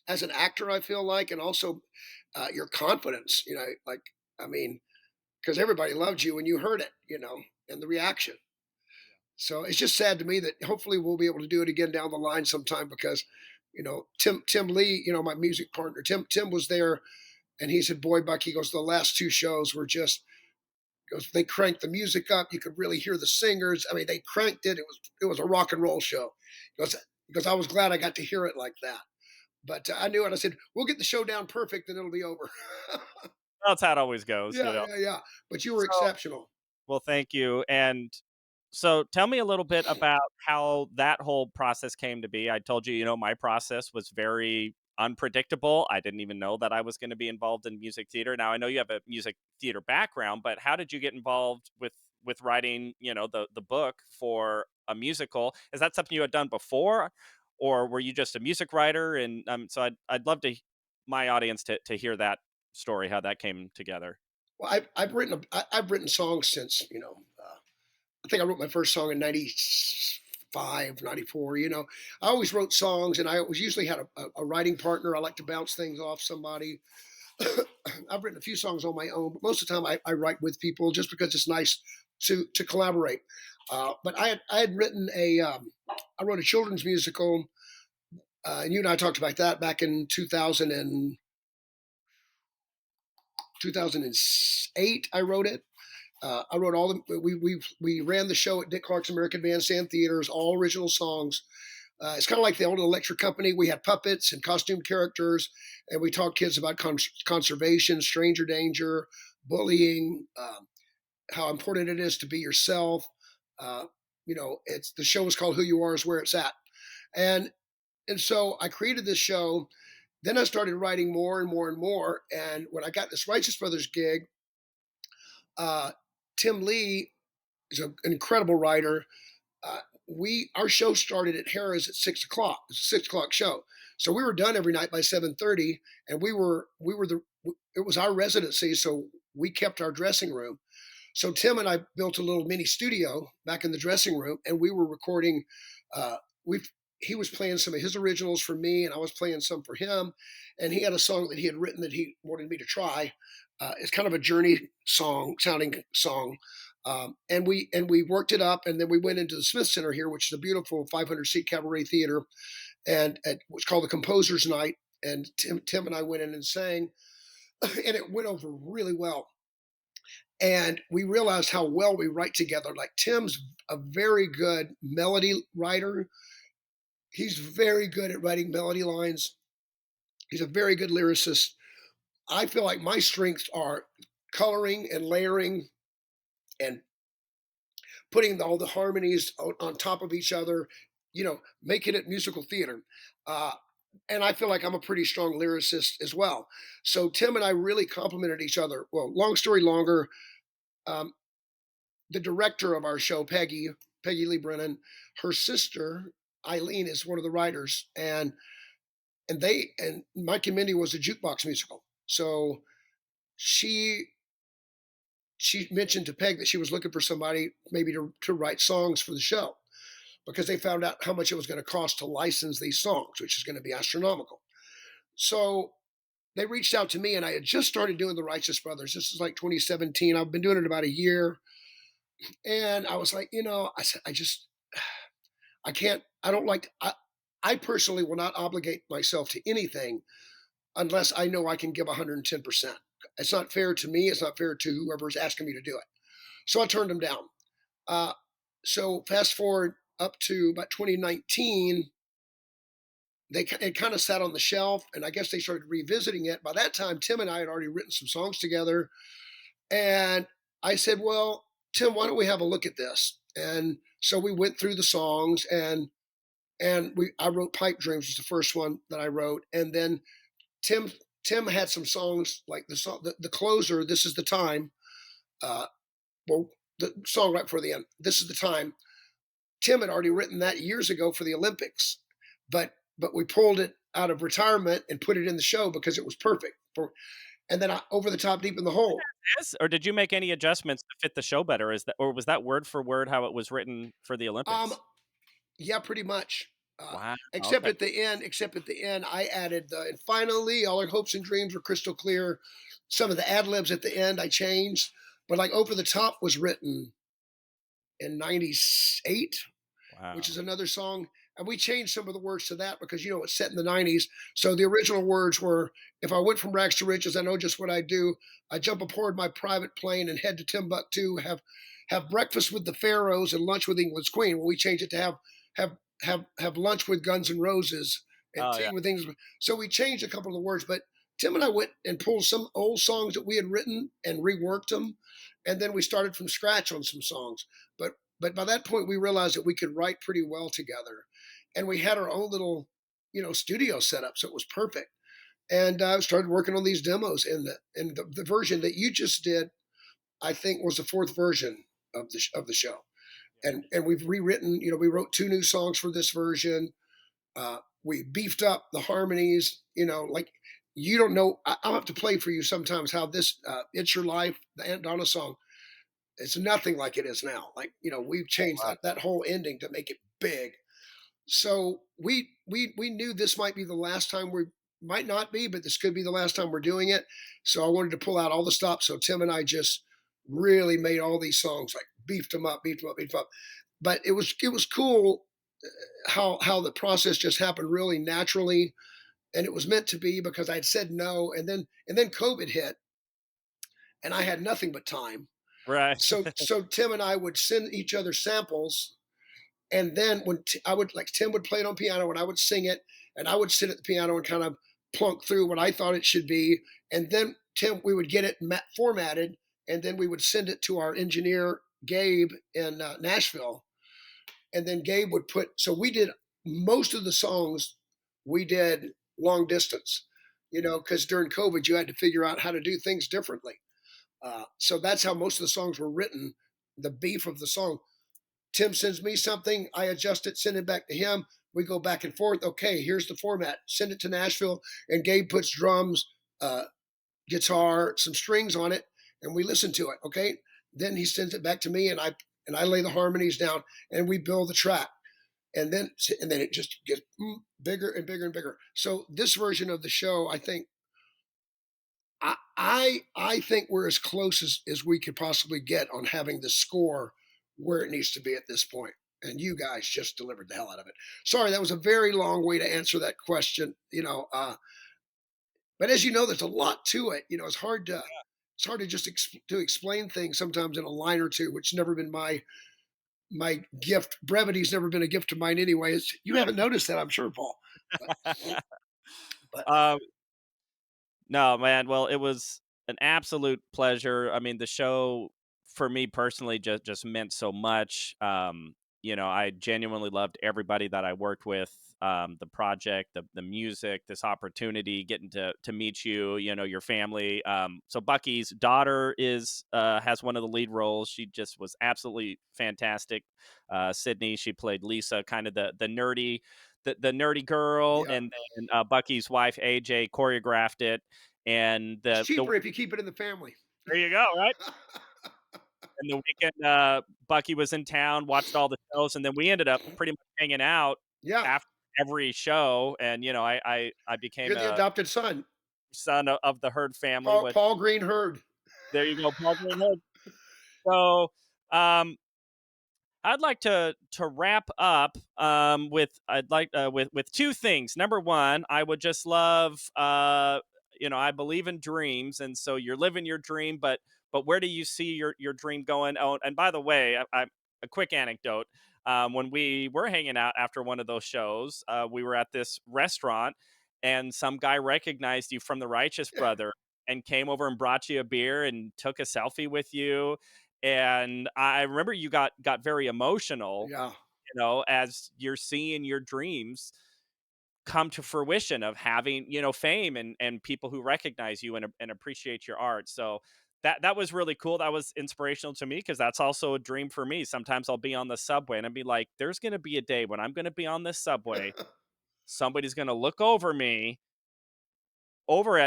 as an actor. I feel like, and also your confidence. Like, I mean, because everybody loved you when you heard it, and the reaction. So it's just sad to me that hopefully we'll be able to do it again down the line sometime, because Tim Lee, my music partner, Tim was there, and he said, "Boy, Bucky," goes, "the last two shows were just," goes, "they cranked the music up. You could really hear the singers. I mean, they cranked it. It was a rock and roll show." Because I was glad I got to hear it like that. But I knew it. I said, "We'll get the show down perfect, and it'll be over." that's how it always goes. Yeah, yeah, yeah. But you were So, exceptional. well, thank you, and So tell me a little bit about how that whole process came to be. I told you, my process was very unpredictable. I didn't even know that I was going to be involved in music theater. Now I know you have a music theater background, but how did you get involved with writing, the book for a musical? Is that something you had done before, or were you just a music writer? And so I'd love my audience to hear that story, how that came together. Well, I've written songs since I think I wrote my first song in 95, 94. I always wrote songs, and I always usually had a writing partner. I like to bounce things off somebody. I've written a few songs on my own, but most of the time I write with people just because it's nice to collaborate. But I had written I wrote a children's musical, and you and I talked about that back in 2008. I wrote it. I wrote all the we ran the show at Dick Clark's American Bandstand Theaters, all original songs. It's kind of like the old electric company. We had puppets and costume characters, and we taught kids about conservation, stranger danger, bullying, how important it is to be yourself. It's the show is called "Who You Are Is Where It's At," and so I created this show. Then I started writing more and more and more. And when I got this Righteous Brothers gig, uh, Tim Lee is an incredible writer. Our show started at Harrah's at 6 o'clock. It's a 6 o'clock show, so we were done every night by 7:30, and it was our residency, so we kept our dressing room. So Tim and I built a little mini studio back in the dressing room, and we were recording. We He was playing some of his originals for me, and I was playing some for him. And he had a song that he had written that he wanted me to try. It's kind of a journey sounding song, and we worked it up, and then we went into the Smith Center here, which is a beautiful 500-seat cabaret theater, and it was called the Composers Night. And Tim and I went in and sang, and it went over really well. And we realized how well we write together. Like Tim's a very good melody writer. He's very good at writing melody lines. He's a very good lyricist. I feel like my strengths are coloring and layering and putting all the harmonies on top of each other, making it musical theater. Uh, and I feel like I'm a pretty strong lyricist as well. So Tim and I really complemented each other. Well, long story longer, um, the director of our show, Peggy Lee Brennan, her sister Eileen is one of the writers, and Mike and Minnie was a jukebox musical. So she she mentioned to Peg that she was looking for somebody maybe to write songs for the show because they found out how much it was going to cost to license these songs, which is going to be astronomical. So they reached out to me, and I had just started doing the Righteous Brothers. This is like 2017. I've been doing it about a year, and I was like, I said, I can't. I don't like. I personally will not obligate myself to anything unless I know I can give 110%. It's not fair to me. It's not fair to whoever's asking me to do it. So I turned them down. Uh, so fast forward up to about 2019, it kind of sat on the shelf, and I guess they started revisiting it. By that time, Tim and I had already written some songs together, and I said, "Well, Tim, why don't we have a look at this?" And so we went through the songs, and I wrote "Pipe Dreams" was the first one that I wrote, and then Tim Tim had some songs like the closer, "This Is the Time." Uh, well, the song right before the end, "This Is the Time." Tim had already written that years ago for the Olympics, but we pulled it out of retirement and put it in the show because it was perfect for. And then Over the Top, Deep in the Hole. Yes, or did you make any adjustments to fit the show better? Is that or was that word for word how it was written for the Um, Olympics? yeah, pretty much. Wow, Except okay. at the end, I added and finally, all our hopes and dreams were crystal clear. Some of the ad libs at the end I changed, but like Over the Top was written in '98, which is Wow. another song. And we changed some of the words to that because, it's set in the '90s. So the original words were, "If I went from rags to riches, I know just what I do. I jump aboard my private plane and head to Timbuktu, have breakfast with the pharaohs and lunch with England's queen." Well, we changed it to have lunch with Guns N' Roses and Oh, yeah. tea with things. So we changed a couple of the words, but Tim and I went and pulled some old songs that we had written and reworked them, and then we started from scratch on some songs. But But by that point, we realized that we could write pretty well together, and we had our own little, studio set up, so it was perfect. And I started working on these demos, and the version that you just did, I think, was the fourth version of the show. And we've rewritten. We wrote two new songs for this version. We beefed up the harmonies. Like you don't know. I'll have to play for you sometimes how this "It's Your Life," the Aunt Donna song. It's nothing like it is now. Like we've changed Wow. that whole ending to make it big. So we knew this might be the last time we might not be, but this could be the last time we're doing it. So I wanted to pull out all the stops. So Tim and I just really made all these songs, like beefed them up, beefed them up, beefed them up. But it was cool how the process just happened really naturally, and it was meant to be because I'd said no, and then COVID hit, and I had nothing but time. Right. So Tim and I would send each other samples, and then I would, like, Tim would play it on piano and I would sing it, and I would sit at the piano and kind of plunk through what I thought it should be, and then Tim we would get it formatted, and then we would send it to our engineer Gabe in Nashville, and then Gabe would put. So we did most of the songs. We did long distance, because during COVID you had to figure out how to do things differently. So that's how most of the songs were written. The beef of the song. Tim sends me something, I adjust it, send it back to him. We go back and forth. Okay, here's the format. Send it to Nashville, and Gabe puts drums, uh, guitar, some strings on it, and we listen to it. Okay, then he sends it back to me, and I lay the harmonies down, and we build the track, and then it just gets bigger and bigger and bigger. So this version of the show, I think, I think we're as close as we could possibly get on having the score where it needs to be at this point. And you guys just delivered the hell out of it. Sorry, that was a very long way to answer that question. But as you know, there's a lot to it. It's hard to just to explain things sometimes in a line or two, which never been my gift. Brevity's never been a gift of mine anyway. You haven't noticed that, I'm sure, Paul. But, but um, No, man. Well, it was an absolute pleasure. I mean, the show for me personally just meant so much. I genuinely loved everybody that I worked with. The project, the music, this opportunity, getting to meet you. Your family. So Bucky's daughter is has one of the lead roles. She just was absolutely fantastic. Sydney, she played Lisa, kind of the nerdy. The nerdy girl, yeah, and then Bucky's wife AJ choreographed it, and it's the cheaper if you keep it in the family. there you go, right? And the weekend, Bucky was in town, watched all the shows, and then we ended up pretty much hanging out Yeah, after every show, and, I became you're the a adopted son. son of the Heard family, Paul which Paul Green Heard. there you go, Paul Green Heard. So, um, I'd like to wrap up with I'd like with two things. Number one, I would just love I believe in dreams, and so you're living your dream, but where do you see your dream going? Oh, and by the way, I a quick anecdote. When we were hanging out after one of those shows, we were at this restaurant, and some guy recognized you from the Righteous Brother and came over and brought you a beer and took a selfie with you, and I remember you got very emotional, Yeah. as you're seeing your dreams come to fruition of having, fame and people who recognize you and appreciate your art. So that was really cool. That was inspirational to me because that's also a dream for me. Sometimes I'll be on the subway and I'll be like, there's gonna be a day when I'm gonna be on this subway, somebody's gonna look over at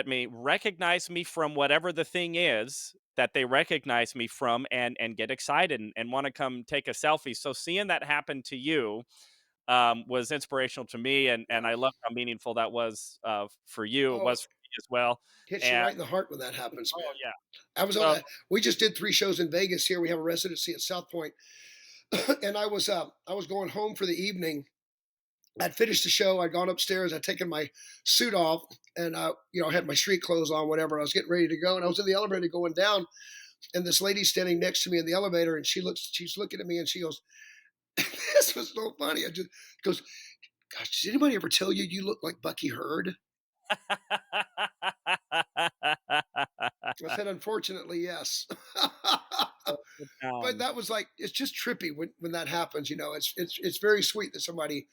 me, recognize me from whatever the thing is that they recognize me from, and get excited and want to come take a selfie. So seeing that happen to you was inspirational to me, and Yeah. I love how meaningful that was for you. It Oh, was for me as well. hits you And right in the heart when that happens, oh man. yeah, I was on so a We just did 3 shows in Vegas here. We have a residency at South Point. And I was going home for the evening. I'd finished the show. I'd gone upstairs. I'd taken my suit off, and had my street clothes on, whatever. I was getting ready to go, and I was in the elevator going down, and this lady's standing next to me in the elevator, and she's looking at me, and she goes, "This was so funny." I just goes, "Gosh, did anybody ever tell you you look like Bucky Heard?" I said, "Unfortunately, yes." Sit But down. that was like it's just trippy when that happens. It's very sweet that somebody,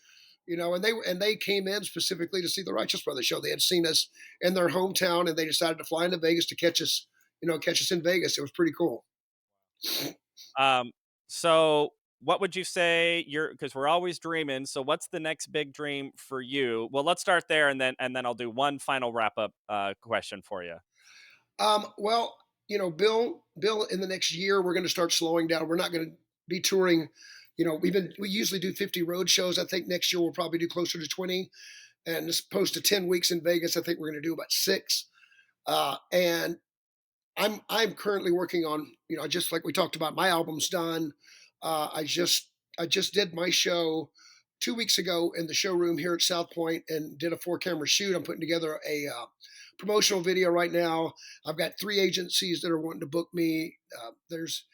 and they came in specifically to see the Righteous Brothers show. They had seen us in their hometown, and they decided to fly into Vegas to catch us in Vegas. It was pretty cool. Um, so what would you say you're because we're always dreaming. So what's the next big dream for you? Well, let's start there and then I'll do one final wrap up question for you. Well, Bill, in the next year, we're going to start slowing down. We're not going to be touring. We usually do 50 road shows. I think next year we'll probably do closer to 20, and as opposed to 10 weeks in Vegas, I think we're going to do about six. And I'm currently working on, just like we talked about, my album's done. I just did my show 2 weeks ago in the showroom here at South Point and did a 4 camera shoot. I'm putting together a promotional video right now. I've got 3 agencies that are wanting to book me. There's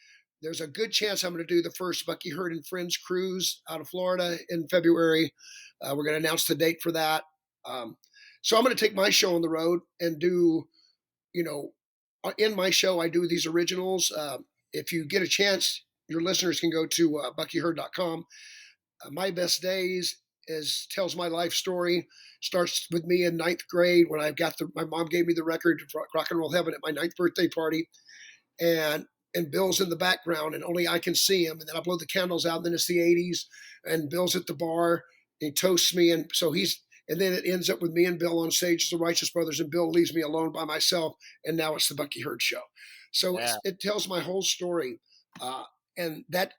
a good chance I'm going to do the first Bucky Heard and Friends cruise out of Florida in February. We're going to announce the date for that. So I'm going to take my show on the road and do, you know, in my show, I do these originals. If you get a chance, your listeners can go to buckyheard.com. My Best Days tells my life story. Starts with me in ninth grade when my mom gave me the record for Rock and Roll Heaven at my ninth birthday party, and Bill's in the background, and only I can see him. And then I blow the candles out, and then it's the '80s, and Bill's at the bar. And he toasts me, and then it ends up with me and Bill on stage as the Righteous Brothers, and Bill leaves me alone by myself, and now it's the Bucky Heard show. So Yeah. it tells my whole story, and that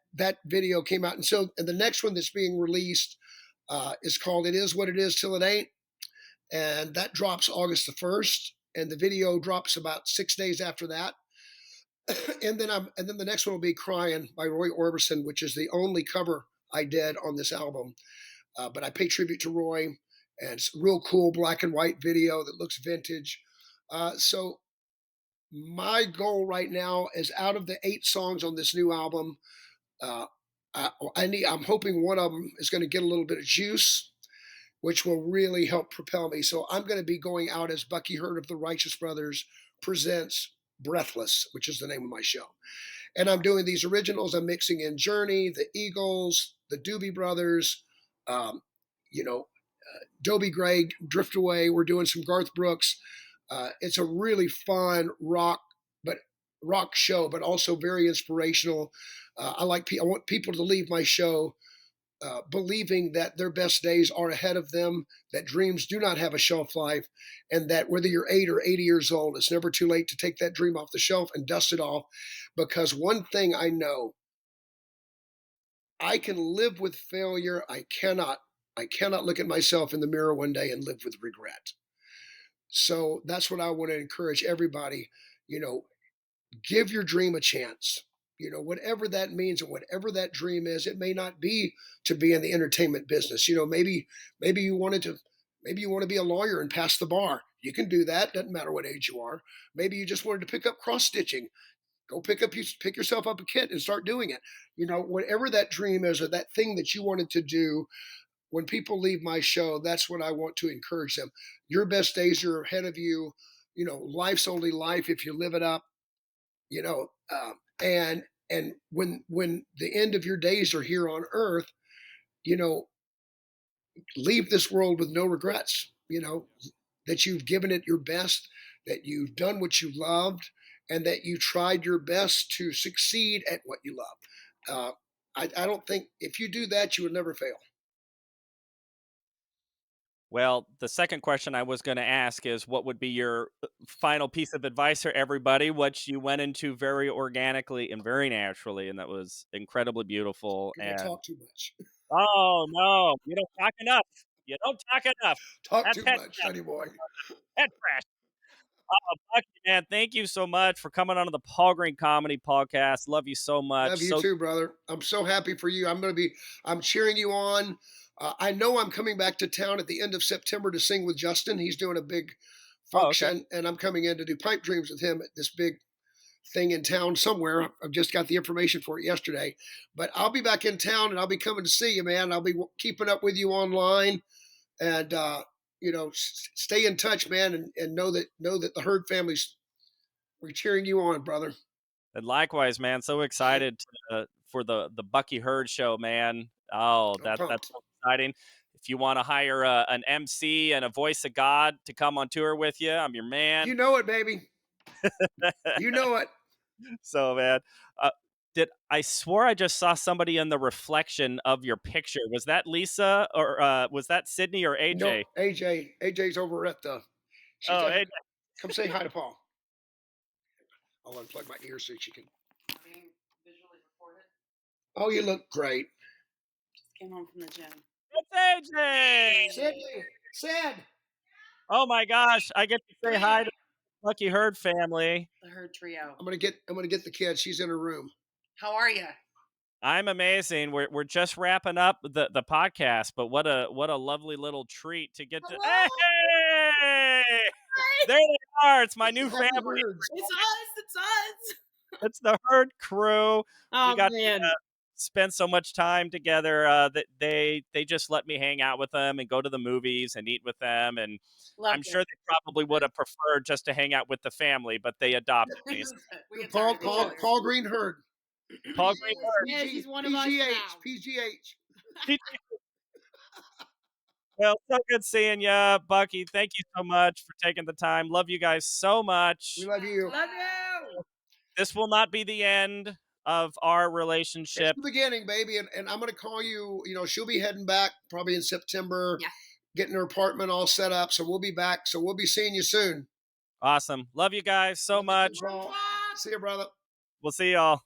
video came out, and the next one that's being released is called "It Is What It Is Till It Ain't," and that drops August the 1st, and the video drops about 6 days after that. And then the next one will be "Crying" by Roy Orbison, which is the only cover I did on this album. But I pay tribute to Roy, and it's a real cool black and white video that looks vintage. So my goal right now is, out of the 8 songs on this new album, uh, I'm hoping one of them is going to get a little bit of juice, which will really help propel me. So I'm going to be going out as Bucky Heard of the Righteous Brothers presents Breathless, which is the name of my show. And I'm doing these originals. I'm mixing in Journey, the Eagles, the Doobie Brothers, um, you know, Dobie Gray, Drift Away. We're doing some Garth Brooks. It's a really fun rock show, but also very inspirational. I want people to leave my show believing that their best days are ahead of them, that dreams do not have a shelf life, and that whether you're 8 or 80 years old, it's never too late to take that dream off the shelf and dust it off. Because one thing I know, I can live with failure. I cannot look at myself in the mirror one day and live with regret. So that's what I want to encourage everybody. You know, give your dream a chance. Whatever that means and whatever that dream is, it may not be to be in the entertainment business. Maybe you want to be a lawyer and pass the bar. You can do that. Doesn't matter what age you are. Maybe you just wanted to pick up cross stitching. Go pick yourself up a kit and start doing it. Whatever that dream is or that thing that you wanted to do, when people leave my show, that's what I want to encourage them. Your best days are ahead of you. Life's only life if you live it up. And when the end of your days are here on Earth, you know, leave this world with no regrets. That you've given it your best, that you've done what you loved, and that you tried your best to succeed at what you love. I don't think if you do that, you will never fail. Well, the second question I was going to ask is what would be your final piece of advice for everybody, which you went into very organically and very naturally, and that was incredibly beautiful. Because I And talk too much. oh no, you don't talk enough. You don't talk enough. Talk That's too much, Sonny boy. head trash. Bucky, man, thank you so much for coming on to the Paul Green Comedy Podcast. Love you so much. Love you So, too, brother. I'm so happy for you. I'm cheering you on. I know I'm coming back to town at the end of September to sing with Justin. He's doing a big oh, okay. function, and I'm coming in to do pipe dreams with him at this big thing in town somewhere. I've just got the information for it yesterday. But I'll be back in town, and I'll be coming to see you, man. I'll be keeping up with you online, and stay in touch, man, and know that the Herd family's we're cheering you on, brother. And likewise, man, so excited for the Bucky Heard show, man. Oh, I'm that's pumped. so exciting. If you want to hire an MC and a voice of God to come on tour with you, I'm your man. You know it, baby. You know it. So, man, uh, did I swore I just saw somebody in the reflection of your picture? Was that Lisa or was that Sydney or Nope. AJ? AJ. AJ's over at the. She's Oh, at. AJ. Come say hi to Paul. I'll unplug my ear so she can. Being visually recorded. Oh, you look great. Just came home from the gym. It's AJ. Sid. Sid. Oh my gosh, I get to say Trio. hi to the Bucky Heard family. The Herd Trio. I'm gonna get the kid. She's in her room. How are you? I'm amazing. We're just wrapping up the podcast, but what a lovely little treat to get to. Hello. Hey, Hi. there they are. It's my It's the new Bucky family. Herds. It's us. It's us. It's the Herd crew. We Oh got man. to spend so much time together. That they just let me hang out with them and go to the movies and eat with them. And Love I'm sure they probably would have preferred just to hang out with the family, but they adopted me. We get Paul tired of each other. Paul Green Herd. Paul Green Yes, he's one of us PGH. now. PGH. Heard. Well, so good seeing you, Bucky. Thank you so much for taking the time. Love you guys so much. We love you. Love you. This will not be the end of our It's relationship. the beginning, baby, and I'm gonna call you. You know, she'll be heading back probably in September, Yeah. getting her apartment all set up. So we'll be back. So we'll be seeing you soon. Awesome. Love you guys so much. Paul. See you, brother. We'll see y'all.